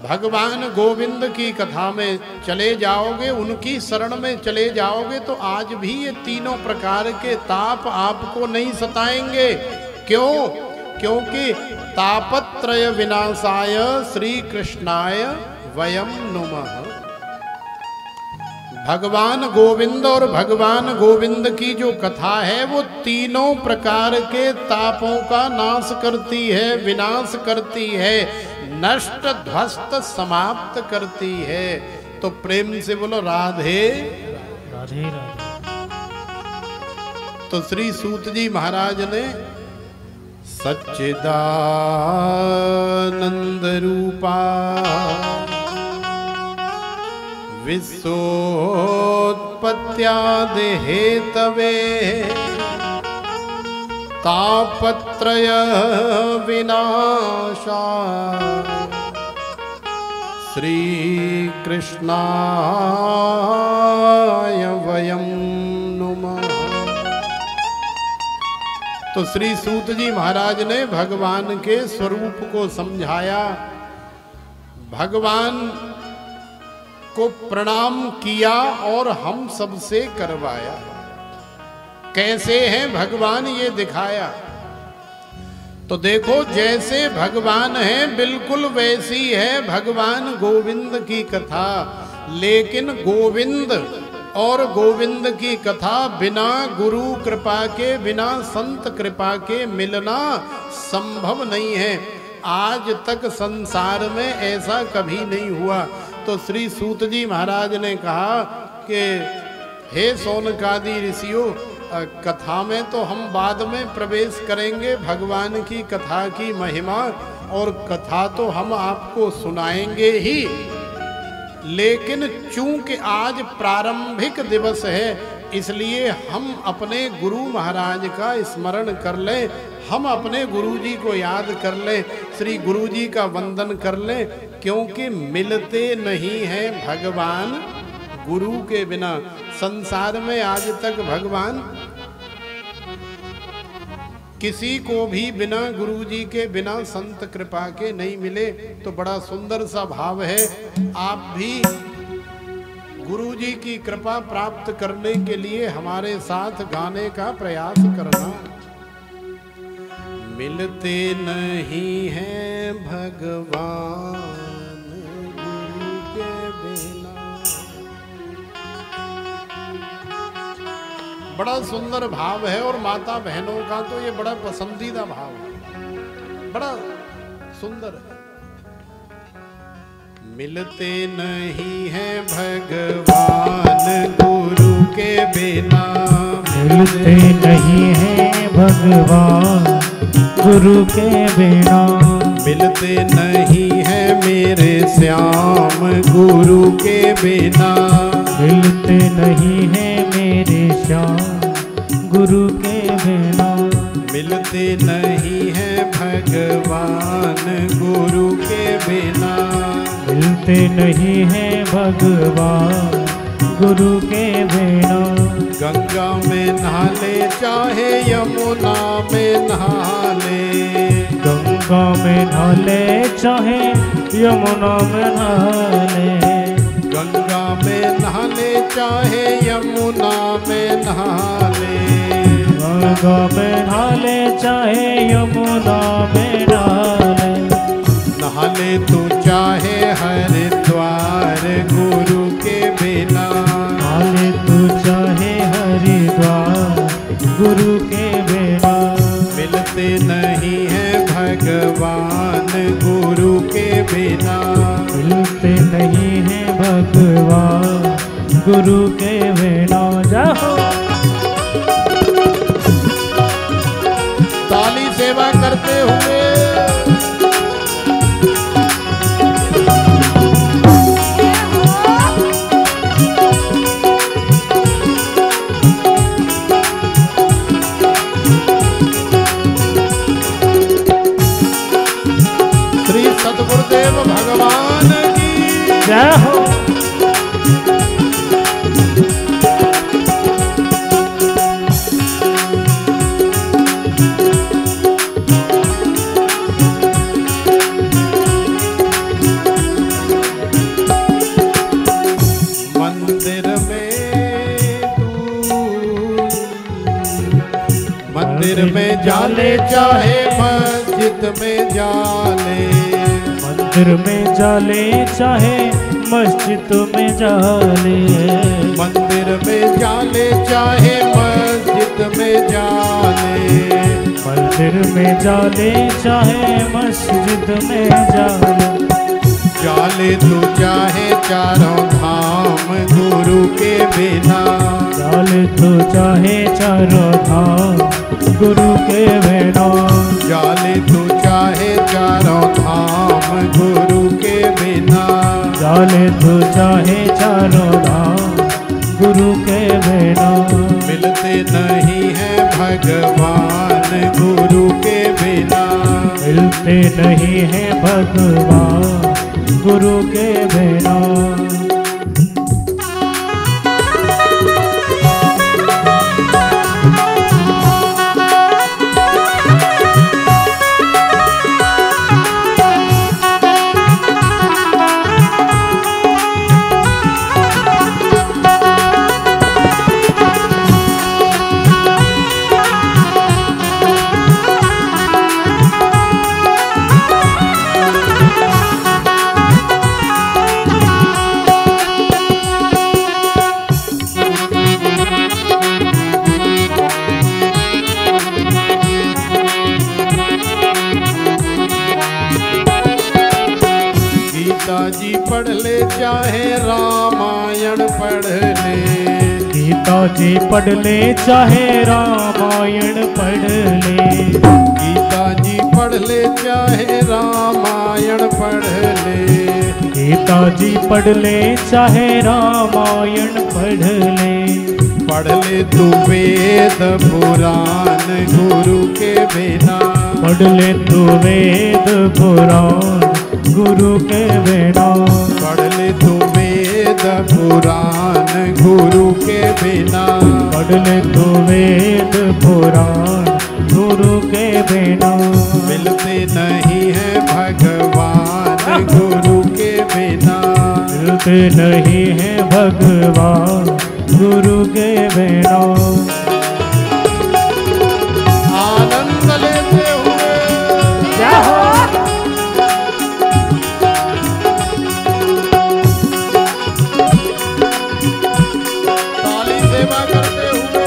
भगवान गोविंद की कथा में चले जाओगे, उनकी शरण में चले जाओगे, तो आज भी ये तीनों प्रकार के ताप आपको नहीं सताएंगे। क्यों? क्योंकि तापत्रय विनाशाय श्री कृष्णाय वयम नुमः। भगवान गोविंद और भगवान गोविंद की जो कथा है वो तीनों प्रकार के तापों का नाश करती है, विनाश करती है, नष्ट ध्वस्त समाप्त करती है। तो प्रेम से बोलो राधे राधे राधे। तो श्री सूत जी महाराज ने सच्चिदानंद रूपा विश्वोत्पत्त्यादि हेतवे तापत्रय विनाशा श्री कृष्णाय वयम नुमः। तो श्री सूत जी महाराज ने भगवान के स्वरूप को समझाया, भगवान को प्रणाम किया और हम सबसे करवाया। कैसे हैं भगवान ये दिखाया। तो देखो जैसे भगवान है बिल्कुल वैसी है भगवान गोविंद की कथा। लेकिन गोविंद और गोविंद की कथा बिना गुरु कृपा के, बिना संत कृपा के मिलना संभव नहीं है। आज तक संसार में ऐसा कभी नहीं हुआ। तो श्री सूत जी महाराज ने कहा कि हे शौनकादि ऋषियों, कथा में तो हम बाद में प्रवेश करेंगे, भगवान की कथा की महिमा और कथा तो हम आपको सुनाएंगे ही, लेकिन चूंकि आज प्रारंभिक दिवस है इसलिए हम अपने गुरु महाराज का स्मरण कर लें, हम अपने गुरु जी को याद कर लें, श्री गुरु जी का वंदन कर लें, क्योंकि मिलते नहीं हैं भगवान गुरु के बिना। संसार में आज तक भगवान किसी को भी बिना गुरु जी के, बिना संत कृपा के नहीं मिले। तो बड़ा सुंदर सा भाव है। आप भी गुरु जी की कृपा प्राप्त करने के लिए हमारे साथ गाने का प्रयास करना। मिलते नहीं हैं भगवान गुरु के बिना। बड़ा सुंदर भाव है और माता बहनों का तो ये बड़ा पसंदीदा भाव है, बड़ा सुंदर है। मिलते नहीं हैं भगवान गुरु के बिना, मिलते नहीं हैं भगवान गुरु के बिना, मिलते नहीं है मेरे श्याम गुरु के बिना, मिलते नहीं है मेरे श्याम गुरु के बिना, मिलते नहीं है भगवान गुरु के बिना, मिलते नहीं है भगवान गुरु के बिना। गंगा में नहाले चाहे यमुना में नहाले, गंगा में नहाले चाहे यमुना में नहाले, गंगा में नहाले चाहे यमुना में नहाले, गंगा में नहाले चाहे यमुना में नहाले, नहाले तू चाहे हरिद्वार गुरु के बिना, नहाले तू चाहे हरिद्वार गुरु के बिना, मिलते नहीं है भगवान गुरु के बिना, मिलते नहीं है भगवान गुरु के बिना। जाओ ताली सेवा करते हुए जय हो। मंदिर में जाले चाहे मस्जिद में जाले, मंदिर में जाले चाहे मस्जिद में जाले, मंदिर में जाले चाहे मस्जिद में जाले, मंदिर में जाले चाहे मस्जिद में जाले, जाले तू चाहे चारों धाम गुरु के बिना, जाले तू चाहे चारों धाम गुरु के बिना, जाले तू चाहे चारों धाम गुरु के बिना, जाले तू चाहे चारों धाम गुरु के बिना, मिलते नहीं है भगवान गुरु के बिना, मिलते नहीं है भगवान गुरु के बिना। जी पढ़ ले चाहे रामायण पढ़ ले, गीता जी पढ़ ले चाहे रामायण पढ़ ले, गीता जी पढ़ ले चाहे रामायण पढ़ ले, गीता जी पढ़ ले चाहे रामायण पढ़ ले, पढ़ ले तू वेद पुराण गुरु के बिना, पढ़ ले तू वेद पुराण गुरु के बिना, पढ़ ले तू वेद पुराण गुरु के बिना, पढ़ ले तू वेद पुराण गुरु के बिना, मिलते नहीं है भगवान गुरु के बिना, मिलते नहीं है भगवान गुरु के बिना। आनंद लेते हुए क्या हो ताली सेवा करते हुए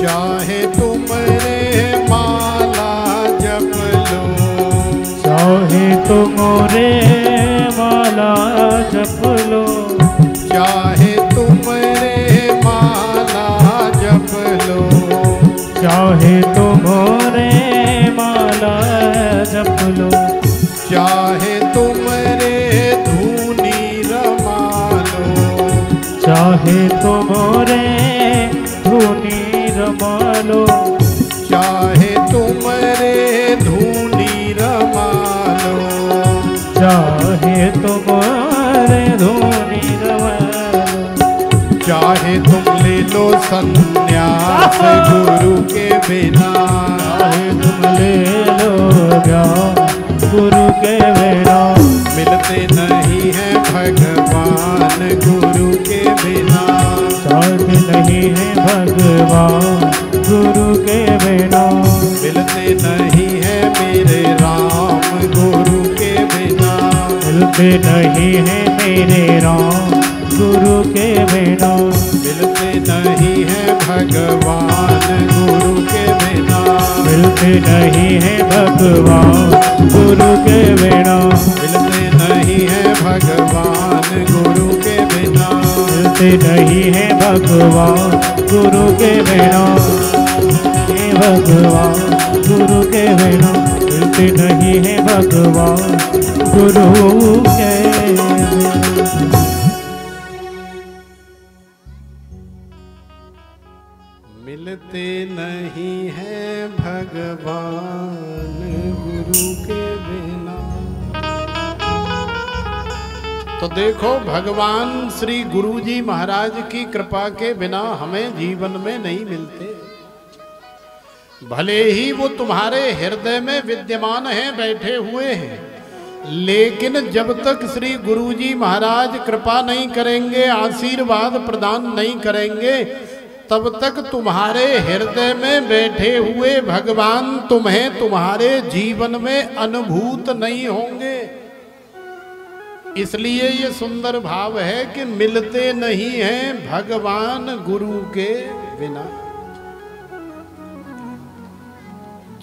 चाहे तुम रे माला जप लो, चाहे तुम रे माला जप लो, चाहे तुम रे माला जप लो, चाहे तुम रे माला जप लो, चाहे तुम रे धूनी रमा लो, चाहे तुम रे धूनी रमा लो, चाहे तुम रे धूनी रमा लो, चाहे तुम रे धूनी रमा लो, चाहे तुम ले लो संन्यास गुरु के बिना, चाहे तुम ले लो ज्ञान गुरु के बिना, मिलते नहीं है भगवान गुरु के बिना, साथ नहीं है भगवान गुरु के बिना, मिलते नहीं है मेरे राम गुरु के बिना, मिलते नहीं है मेरे राम गुरु के बिना, मिलते नहीं है भगवान गुरु के बिना, मिलते नहीं है भगवान गुरु के बिना, मिलते नहीं है भगवान गुरु के बिना, मिलते नहीं है भगवान गुरु के बिना हे भगवान, गुरु के बिना मिलते नहीं है भगवान, गुरु के बिना। मिलते नहीं है भगवान गुरु के बिना। तो देखो भगवान श्री गुरु जी महाराज की कृपा के बिना हमें जीवन में नहीं मिलते। भले ही वो तुम्हारे हृदय में विद्यमान हैं, बैठे हुए हैं, लेकिन जब तक श्री गुरु जी महाराज कृपा नहीं करेंगे, आशीर्वाद प्रदान नहीं करेंगे, तब तक तुम्हारे हृदय में बैठे हुए भगवान तुम्हें तुम्हारे जीवन में अनुभूत नहीं होंगे। इसलिए ये सुंदर भाव है कि मिलते नहीं हैं भगवान गुरु के बिना।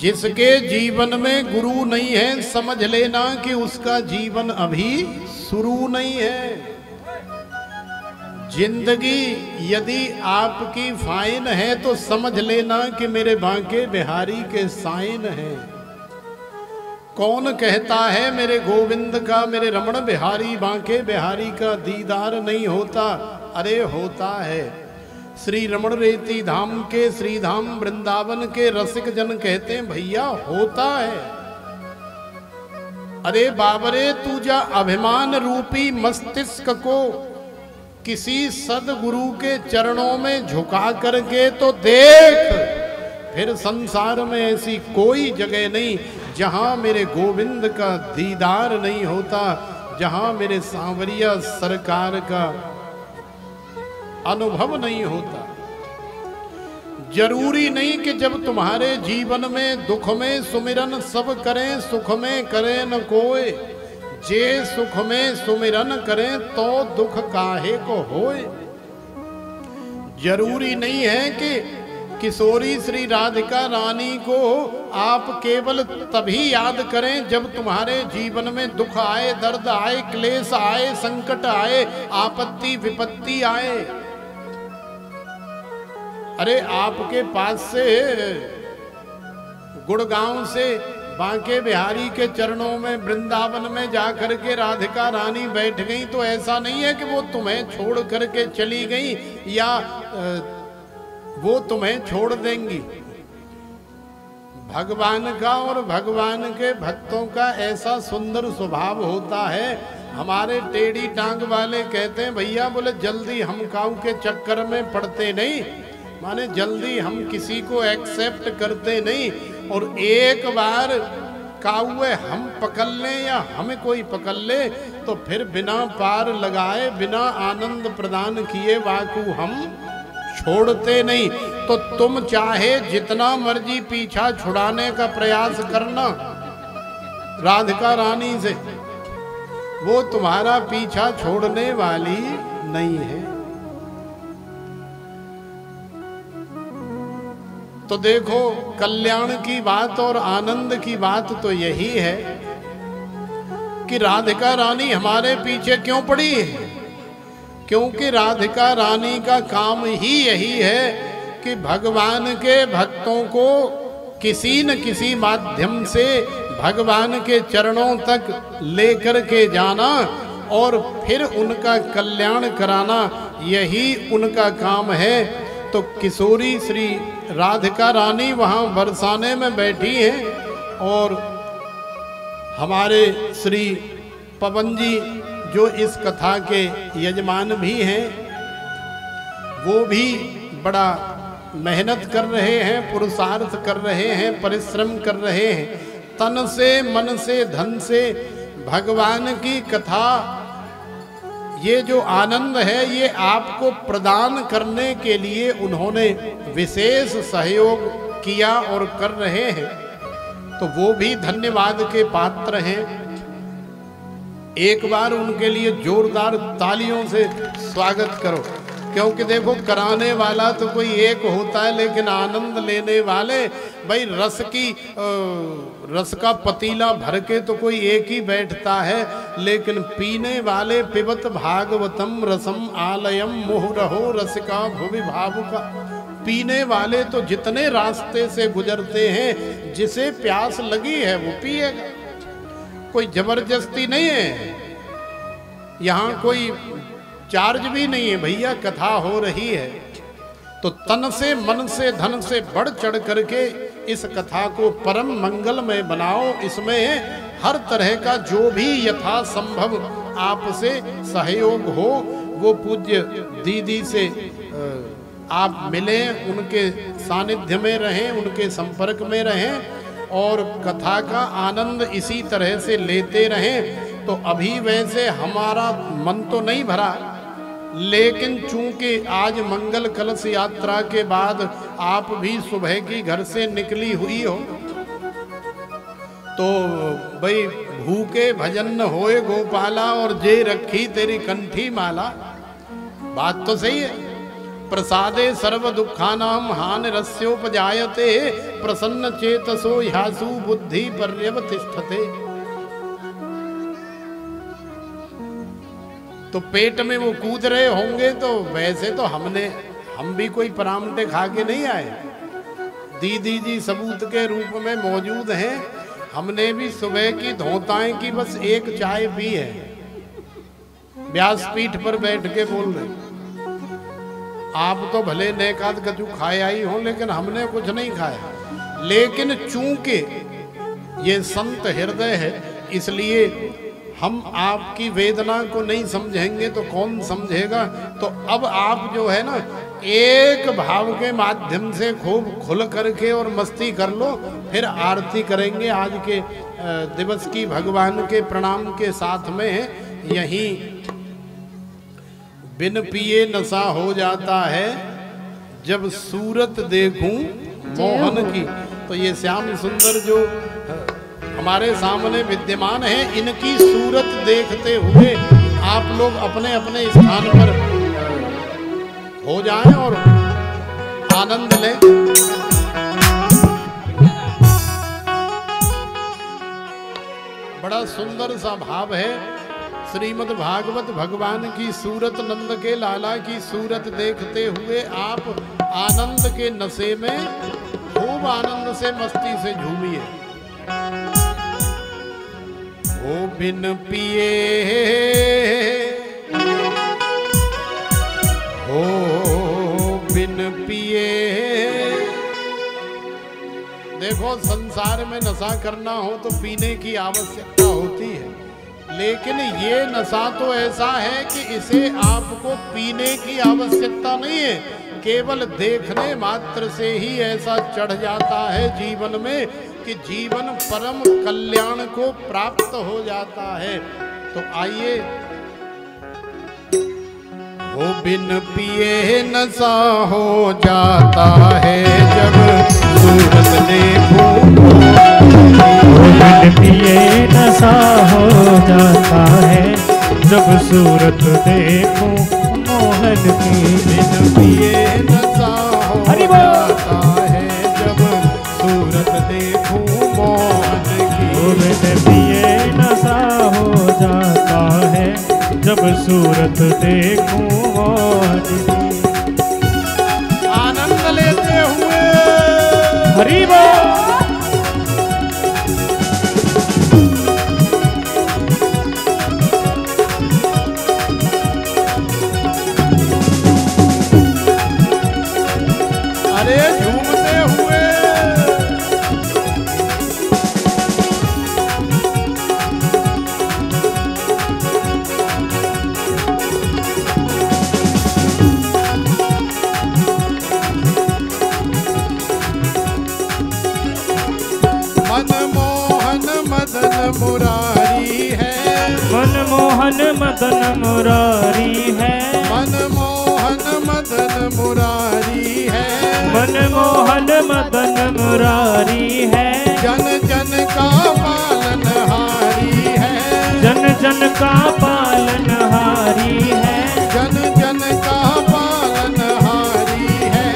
जिसके जीवन में गुरु नहीं है, समझ लेना कि उसका जीवन अभी शुरू नहीं है। जिंदगी यदि आपकी फाइन है तो समझ लेना कि मेरे बांके बिहारी के साइन है। कौन कहता है मेरे गोविंद का, मेरे रमण बिहारी बांके बिहारी का दीदार नहीं होता? अरे होता है। श्री रमण रेती धाम के, श्री धाम वृंदावन के रसिक जन कहते हैं भैया होता है। अरे बाबरे, तू जा अभिमान रूपी मस्तिष्क को किसी सदगुरु के चरणों में झुका करके तो देख, फिर संसार में ऐसी कोई जगह नहीं जहां मेरे गोविंद का दीदार नहीं होता, जहां मेरे सांवरिया सरकार का अनुभव नहीं होता। जरूरी नहीं कि जब तुम्हारे जीवन में दुख में सुमिरन सब करें, सुख में करें न कोई। जे सुख में सुमिरन करें तो दुख काहे को होए। जरूरी नहीं है कि किशोरी श्री राधिका रानी को आप केवल तभी याद करें जब तुम्हारे जीवन में दुख आए, दर्द आए, क्लेश आए, संकट आए, आपत्ति विपत्ति आए। अरे आपके पास से गुड़गांव से बांके बिहारी के चरणों में वृंदावन में जाकर के राधिका रानी बैठ गई तो ऐसा नहीं है कि वो तुम्हें छोड़ करके चली गई या वो तुम्हें छोड़ देंगी। भगवान का और भगवान के भक्तों का ऐसा सुंदर स्वभाव होता है। हमारे टेढ़ी टांग वाले कहते हैं भैया, बोले जल्दी हम काऊ के चक्कर में पड़ते नहीं, माने जल्दी हम किसी को एक्सेप्ट करते नहीं। और एक बार काउए हम पकड़ लें या हमें कोई पकड़ ले तो फिर बिना पार लगाए, बिना आनंद प्रदान किए वाकू हम छोड़ते नहीं। तो तुम चाहे जितना मर्जी पीछा छुड़ाने का प्रयास करना राधिका रानी से, वो तुम्हारा पीछा छोड़ने वाली नहीं है। तो देखो, कल्याण की बात और आनंद की बात तो यही है कि राधिका रानी हमारे पीछे क्यों पड़ी है। क्योंकि राधिका रानी का काम ही यही है कि भगवान के भक्तों को किसी न किसी माध्यम से भगवान के चरणों तक लेकर के जाना और फिर उनका कल्याण कराना, यही उनका काम है। तो किशोरी श्री राधिका रानी वहाँ बरसाने में बैठी हैं और हमारे श्री पवन जी जो इस कथा के यजमान भी हैं, वो भी बड़ा मेहनत कर रहे हैं, पुरुषार्थ कर रहे हैं, परिश्रम कर रहे हैं, तन से मन से धन से भगवान की कथा, ये जो आनंद है ये आपको प्रदान करने के लिए उन्होंने विशेष सहयोग किया और कर रहे हैं। तो वो भी धन्यवाद के पात्र हैं। एक बार उनके लिए जोरदार तालियों से स्वागत करो, क्योंकि देखो कराने वाला तो कोई एक होता है, लेकिन आनंद लेने वाले भाई रस का पतीला भर के तो कोई एक ही बैठता है, लेकिन पीने वाले पिबत भागवतम रसम आलयम मुहुरहो रसिका भुवि भावुका। पीने वाले तो जितने रास्ते से गुजरते हैं, जिसे प्यास लगी है वो पिएगा, कोई जबरदस्ती नहीं है। यहाँ कोई चार्ज भी नहीं है, भैया कथा हो रही है तो तन से मन से धन से बढ़ चढ़ करके इस कथा को परम मंगलमय बनाओ। इसमें हर तरह का जो भी यथा संभव आपसे सहयोग हो वो पूज्य दीदी से आप मिलें, उनके सानिध्य में रहें, उनके संपर्क में रहें और कथा का आनंद इसी तरह से लेते रहें। तो अभी वैसे हमारा मन तो नहीं भरा, लेकिन चूंकि आज मंगल कलश यात्रा के बाद आप भी सुबह की घर से निकली हुई हो तो भाई भूखे भजन न होए गोपाला और जे रखी तेरी कंठी माला, बात तो सही है। प्रसादे सर्व दुखानाम हान रस्योपजायते प्रसन्न चेतसो ह्यासु बुद्धि पर्यवतिष्ठते। तो पेट में वो कूद रहे होंगे तो वैसे तो हम भी कोई परामठे खा के नहीं आए, दीदी जी सबूत के रूप में मौजूद हैं। हमने भी सुबह की धोताएं की बस एक चाय पी है, व्यासपीठ पर बैठ के बोल रहे। आप तो भले नेकाद कचू खाए आई हो, लेकिन हमने कुछ नहीं खाया। लेकिन चूंकि ये संत हृदय है इसलिए हम आपकी वेदना को नहीं समझेंगे तो कौन समझेगा। तो अब आप जो है ना एक भाव के माध्यम से खूब खुल करके और मस्ती कर लो, फिर आरती करेंगे आज के दिवस की भगवान के प्रणाम के साथ में। यहीं बिन पिए नशा हो जाता है जब सूरत देखूं मोहन की। तो ये श्याम सुंदर जो हमारे सामने विद्यमान है, इनकी सूरत देखते हुए आप लोग अपने अपने स्थान पर हो जाएं और आनंद लें। बड़ा सुंदर सा भाव है। श्रीमद् भागवत भगवान की सूरत, नंद के लाला की सूरत देखते हुए आप आनंद के नशे में खूब आनंद से मस्ती से झूमिए। ओ बिन पिए हो बिन पिए। देखो संसार में नशा करना हो तो पीने की आवश्यकता होती है, लेकिन ये नशा तो ऐसा है कि इसे आपको पीने की आवश्यकता नहीं है, केवल देखने मात्र से ही ऐसा चढ़ जाता है जीवन में कि जीवन परम कल्याण को प्राप्त हो जाता है। तो आइए, वो बिन पिए नशा हो जाता है जब सूरत देखूं। बिन पिए नशा हो जाता है जब सूरत देखूं मोहन की। बिन पिए नशा हो जाता है जब सूरत देखूं मोहन की। बिन पिए नशा हो जाता है जब सूरत देखूं मोहन की। आनंद लेते हुए हरि बोल। अरे झूमते हुए मुरारी है, मनमोहन मदन मुरारी है, मनमोहन मदन मुरारी है, मनमोहन मदन मुरारी है। जन जन का पालनहारी है, जन जन का पालनहारी है, जन जन का पालनहारी है,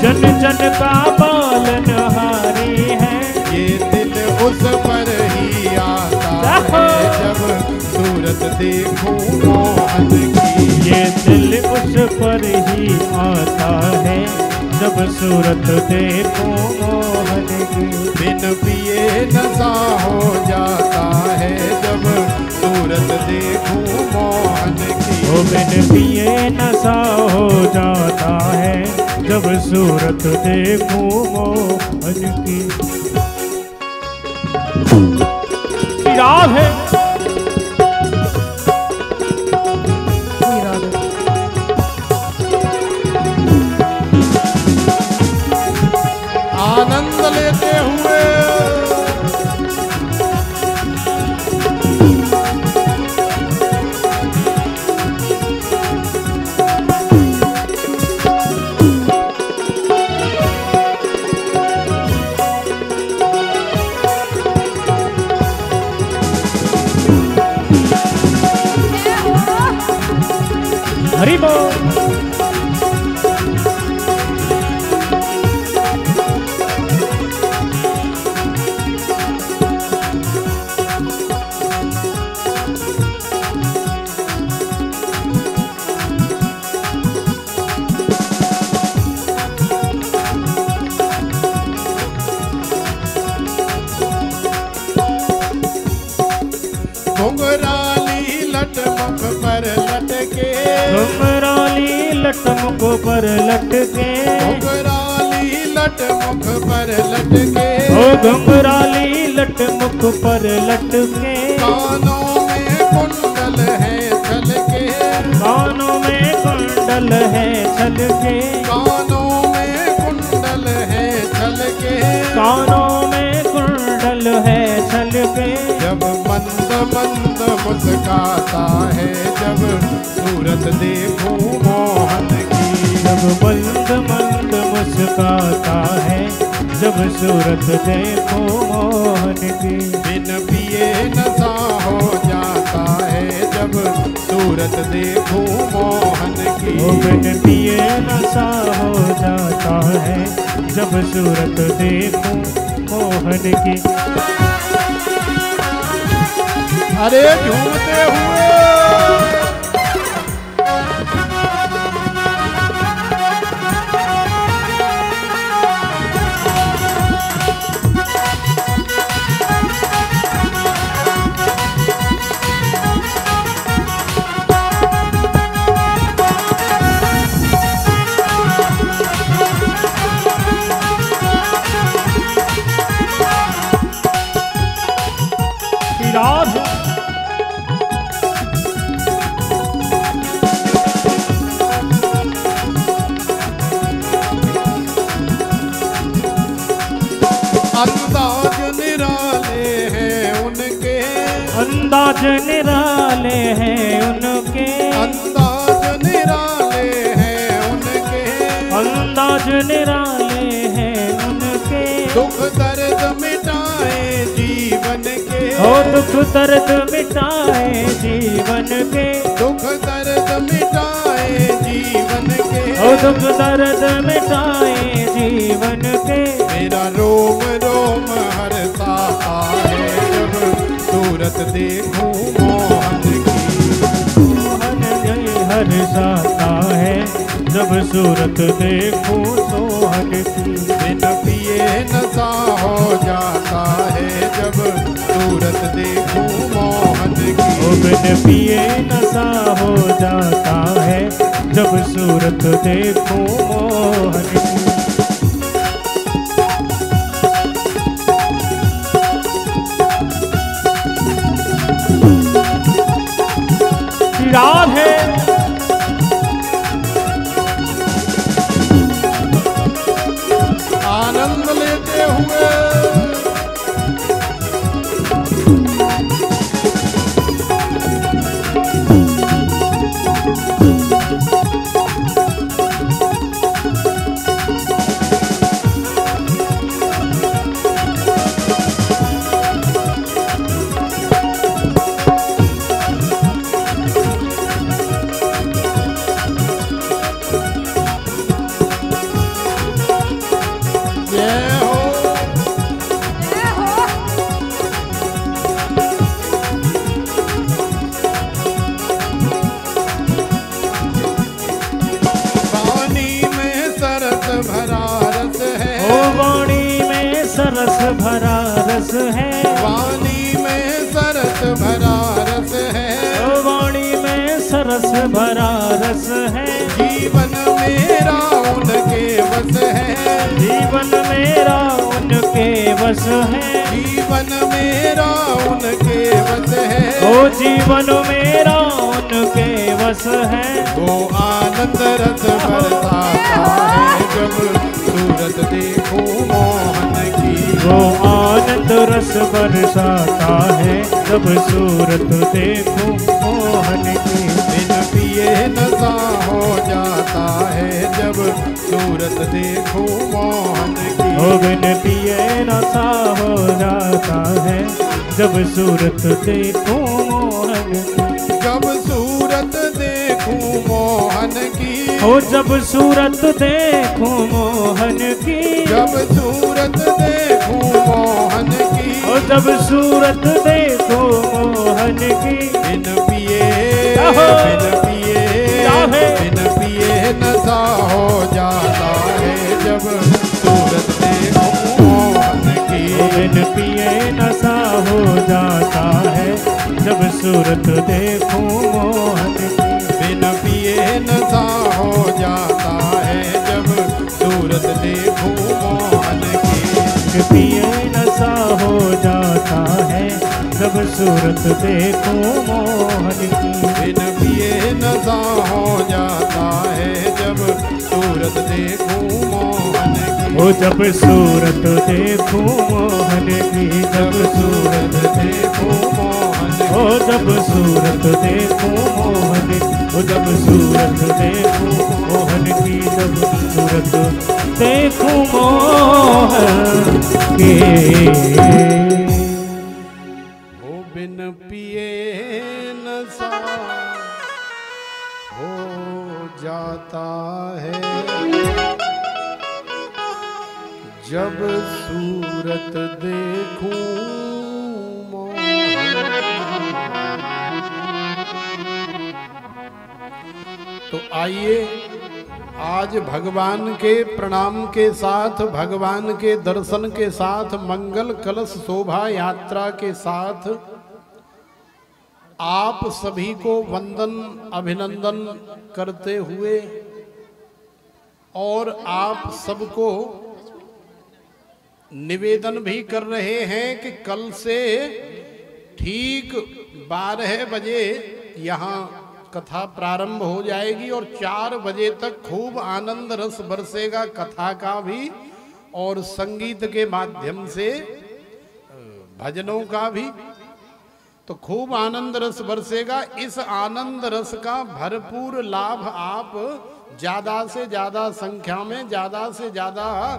जन जन का पालनहारी है। ये दिल उस पर ही आता है जब सूरत देखूं मोहन की। ये दिल उस पर ही आता है जब सूरत देखूं मोहन की। बिन पिए नशा हो जाता है जब सूरत देखूं मोहन की। ओ बिन पिए नशा हो जाता है जब सूरत देखूं मोहन की। राग है आनंद लेते हुए हरि बोल। घुंघराली लट मुख पर लटके। घुंघराली लट मुख पर लटके। घुंघराली लट मुख पर लटके। ओ घुंघराली लट मुख पर लटके। कानों में कुंडल है छलके। कानों में कुंडल है छलके। कानों में कुंडल है छलके। कानों में कुंडल है छलके। जब मंद मंद मुस्काता है जब सूरत देखूं मोहन की। जब मंद मंद मुस्काता है जब सूरत देखूं मोहन की। बिन पिए नशा हो जाता है जब सूरत देखूं मोहन की। ओ बिन पिए नशा हो जाता है जब सूरत देखूं मोहन की। अरे झूमते हुए राज अंदाज निराले हैं उनके। अंदाज निराले हैं उनके। अंदाज निराले हैं उनके। अंदाज निराले हैं उनके। दुख दर्द मिटाए जीवन के। ओ दुख दर्द मिटाए जीवन के। दुख दर्द मिटाए जीवन के। ओ दुख दर्द मिटाए जीवन के। मेरा रोम रोम हर्षाता है जब सूरत देखूं मोहन की। मोहन जय हर्षाता है जब सूरत देखूं सोहन की। बिन पिए नशा हो जाता है जब सूरत देखूं मोहन की। ओ बिन पिए नशा हो जाता है जब सूरत देखूं मोहन की। राग है आनंद लेते हुए भरा रस है, वाणी में सरस भरा रस है, वाणी में सरस भरा रस है, जीवन मेरा उनके बस है, जीवन मेरा उनके बस है, जीवन मेरा उनके बस है, ओ जीवन मेरा उनके बस है। वो आनंद रस बरसाता है जब सूरत देखूं मोहन की, वो आनंद रस बरसाता है जब सूरत देखूं मोहन की। बिन पिए नशा हो जाता है जब सूरत देखूं मोहन की, ओ बिन पिए नशा हो जाता है जब सूरत देखूं मोहन की। जब सूरत देखूं मोहन की, ओ जब सूरत देखूं मोहन की, जब सूरत देखूं मोहन की, ओ जब सूरत देखूं मोहन की। बिन पिए बिन पिए नशा हो जाता है जब सूरत देखूं मोहन की, बिन पिए नशा हो जाता है जब सूरत देखूं मोहन की। बिन पिए नशा हो जाता है जब सूरत देखूं मोहन की, बिन पिए नशा हो जाता है जब सूरत देखूं मोहन की। बिन पिए नशा हो जाता है जब सूरत देखूं मोहन की, ओ जब सूरत देखूं मोहन की, जब सूरत देखूं मोहन की, ओ जब सूरत देखूं मोहन की, ओ जब सूरत देखूं मोहन की, जब सूरत देखूं मोहन की। ओ बिन पिए नशा हो जाता है जब सूरत देखूं मोहन। तो आइए आज भगवान के प्रणाम के साथ, भगवान के दर्शन के साथ, मंगल कलश शोभा यात्रा के साथ आप सभी को वंदन अभिनंदन करते हुए और आप सबको निवेदन भी कर रहे हैं कि कल से ठीक 12 बजे यहाँ कथा प्रारंभ हो जाएगी और 4 बजे तक खूब आनंद रस बरसेगा कथा का भी और संगीत के माध्यम से भजनों का भी। तो खूब आनंद रस बरसेगा। इस आनंद रस का भरपूर लाभ आप ज्यादा से ज्यादा संख्या में, ज्यादा से ज्यादा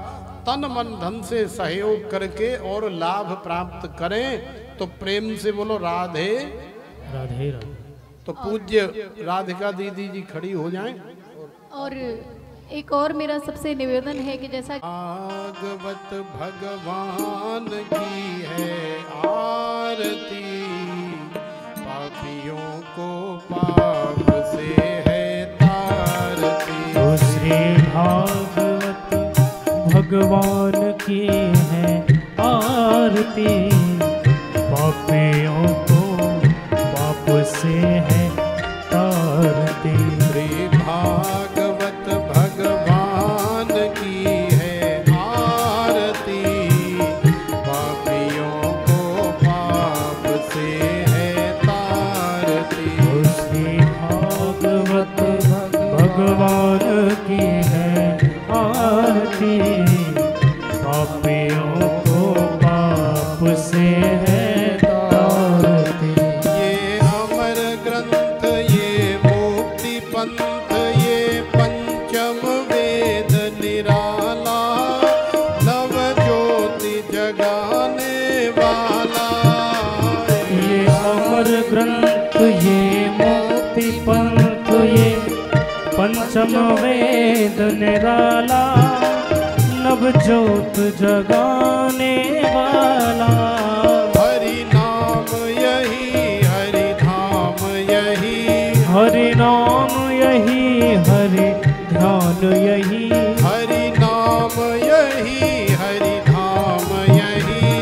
तन मन धन से सहयोग करके और लाभ प्राप्त करें। तो प्रेम से बोलो राधे राधे राधे। तो पूज्य राधिका दीदी जी खड़ी हो जाएं। और एक और मेरा सबसे निवेदन है कि जैसा भागवत भगवान की है आरती, पापियों को पाप से है तारती। तो श्री भागवत भगवान की है आरती, पापियों को पाप से है तारती। श्री भागवत भगवान की है आरती, पापियों को पाप से है तारती। तो श्री भागवत भगवान की है आरती, पापियों को पाप से है तारती। ये अमर ग्रंथ, ये मुक्ति पंथ, ये पंचम वेद निराला, नव ज्योति जगाने वाला। ये अमर ग्रंथ, ये मुक्ति पंथ, ये पंचम वेद निराला, नव ज्योत जगाने वाला। हरि नाम यही, हरि धाम यही, हरि नाम यही, हरि ध्यान यही, हरि नाम यही, हरि धाम यही,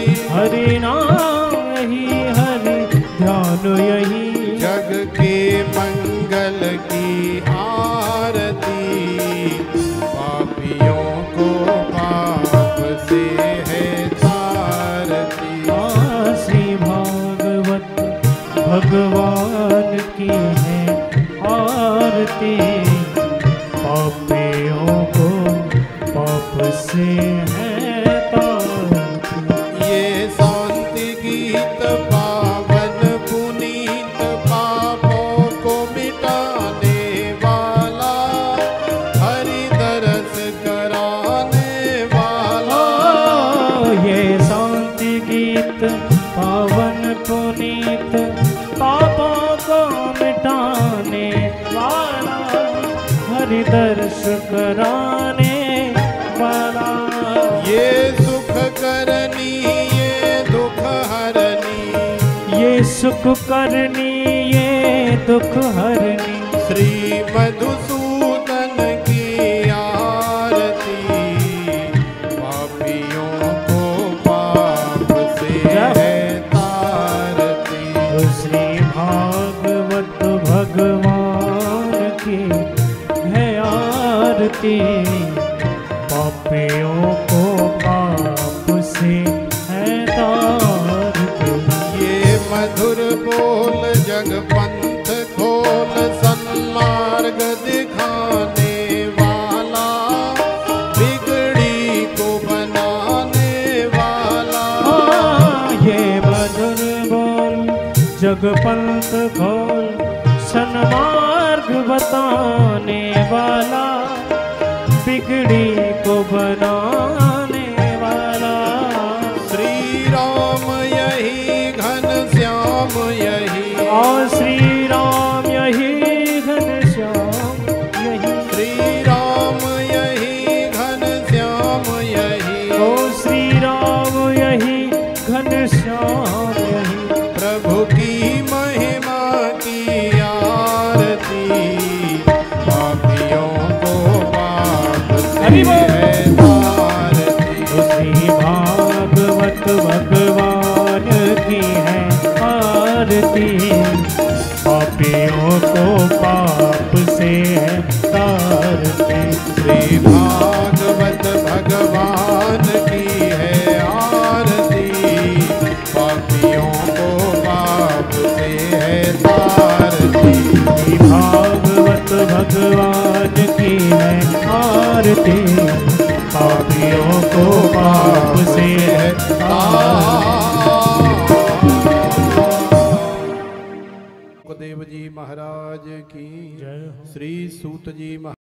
आरती, पापियों को पाप से है तारती। श्री भागवत भगवान की है आरती, पापियों को पाप से है तारती। ये शांति गीत पावन पुनीत, पापों को मिटाने वाला, हरि दरस कराने वाला। ये शांति गीत पावन पुनीत, पापों को मिटाने वाला, हरि दर्श कराने वाला। ये सुख करनी ये दुख हरनी, ये सुख करनी ये दुख हरनी, श्री मधुसूदन की आरती, पापियों को पाप से है तारती। श्री भागवत भगवान की है आरती, पापियों को पाप से है तारती। ये मधुर बोल जग पंथ खोल, सन्मार्ग दिखाने वाला, बिगड़ी को बनाने वाला। ये मधुर बोल जग पंथ खोल, सन्मार्ग बताने वाला, बिगड़ी को बनाने वाला। श्री राम यही घन श्याम यही, और श्री राम यही घन श्याम यही, श्री राम यही घन श्याम यही, ओ श्री राम यही घन श्याम यही। प्रभु की महिमा की आरती, पापियों को पाप से है तारती। श्री भागवत भगवान की है आरती, पापियों को पाप से है तारती। श्री भागवत भगवान की है आरती, पापियों को पाप से है तारती। श्री भागवत भगवान की है आरती, पापियों को पाप से है देव जी महाराज की, श्री सूत जी महाराज।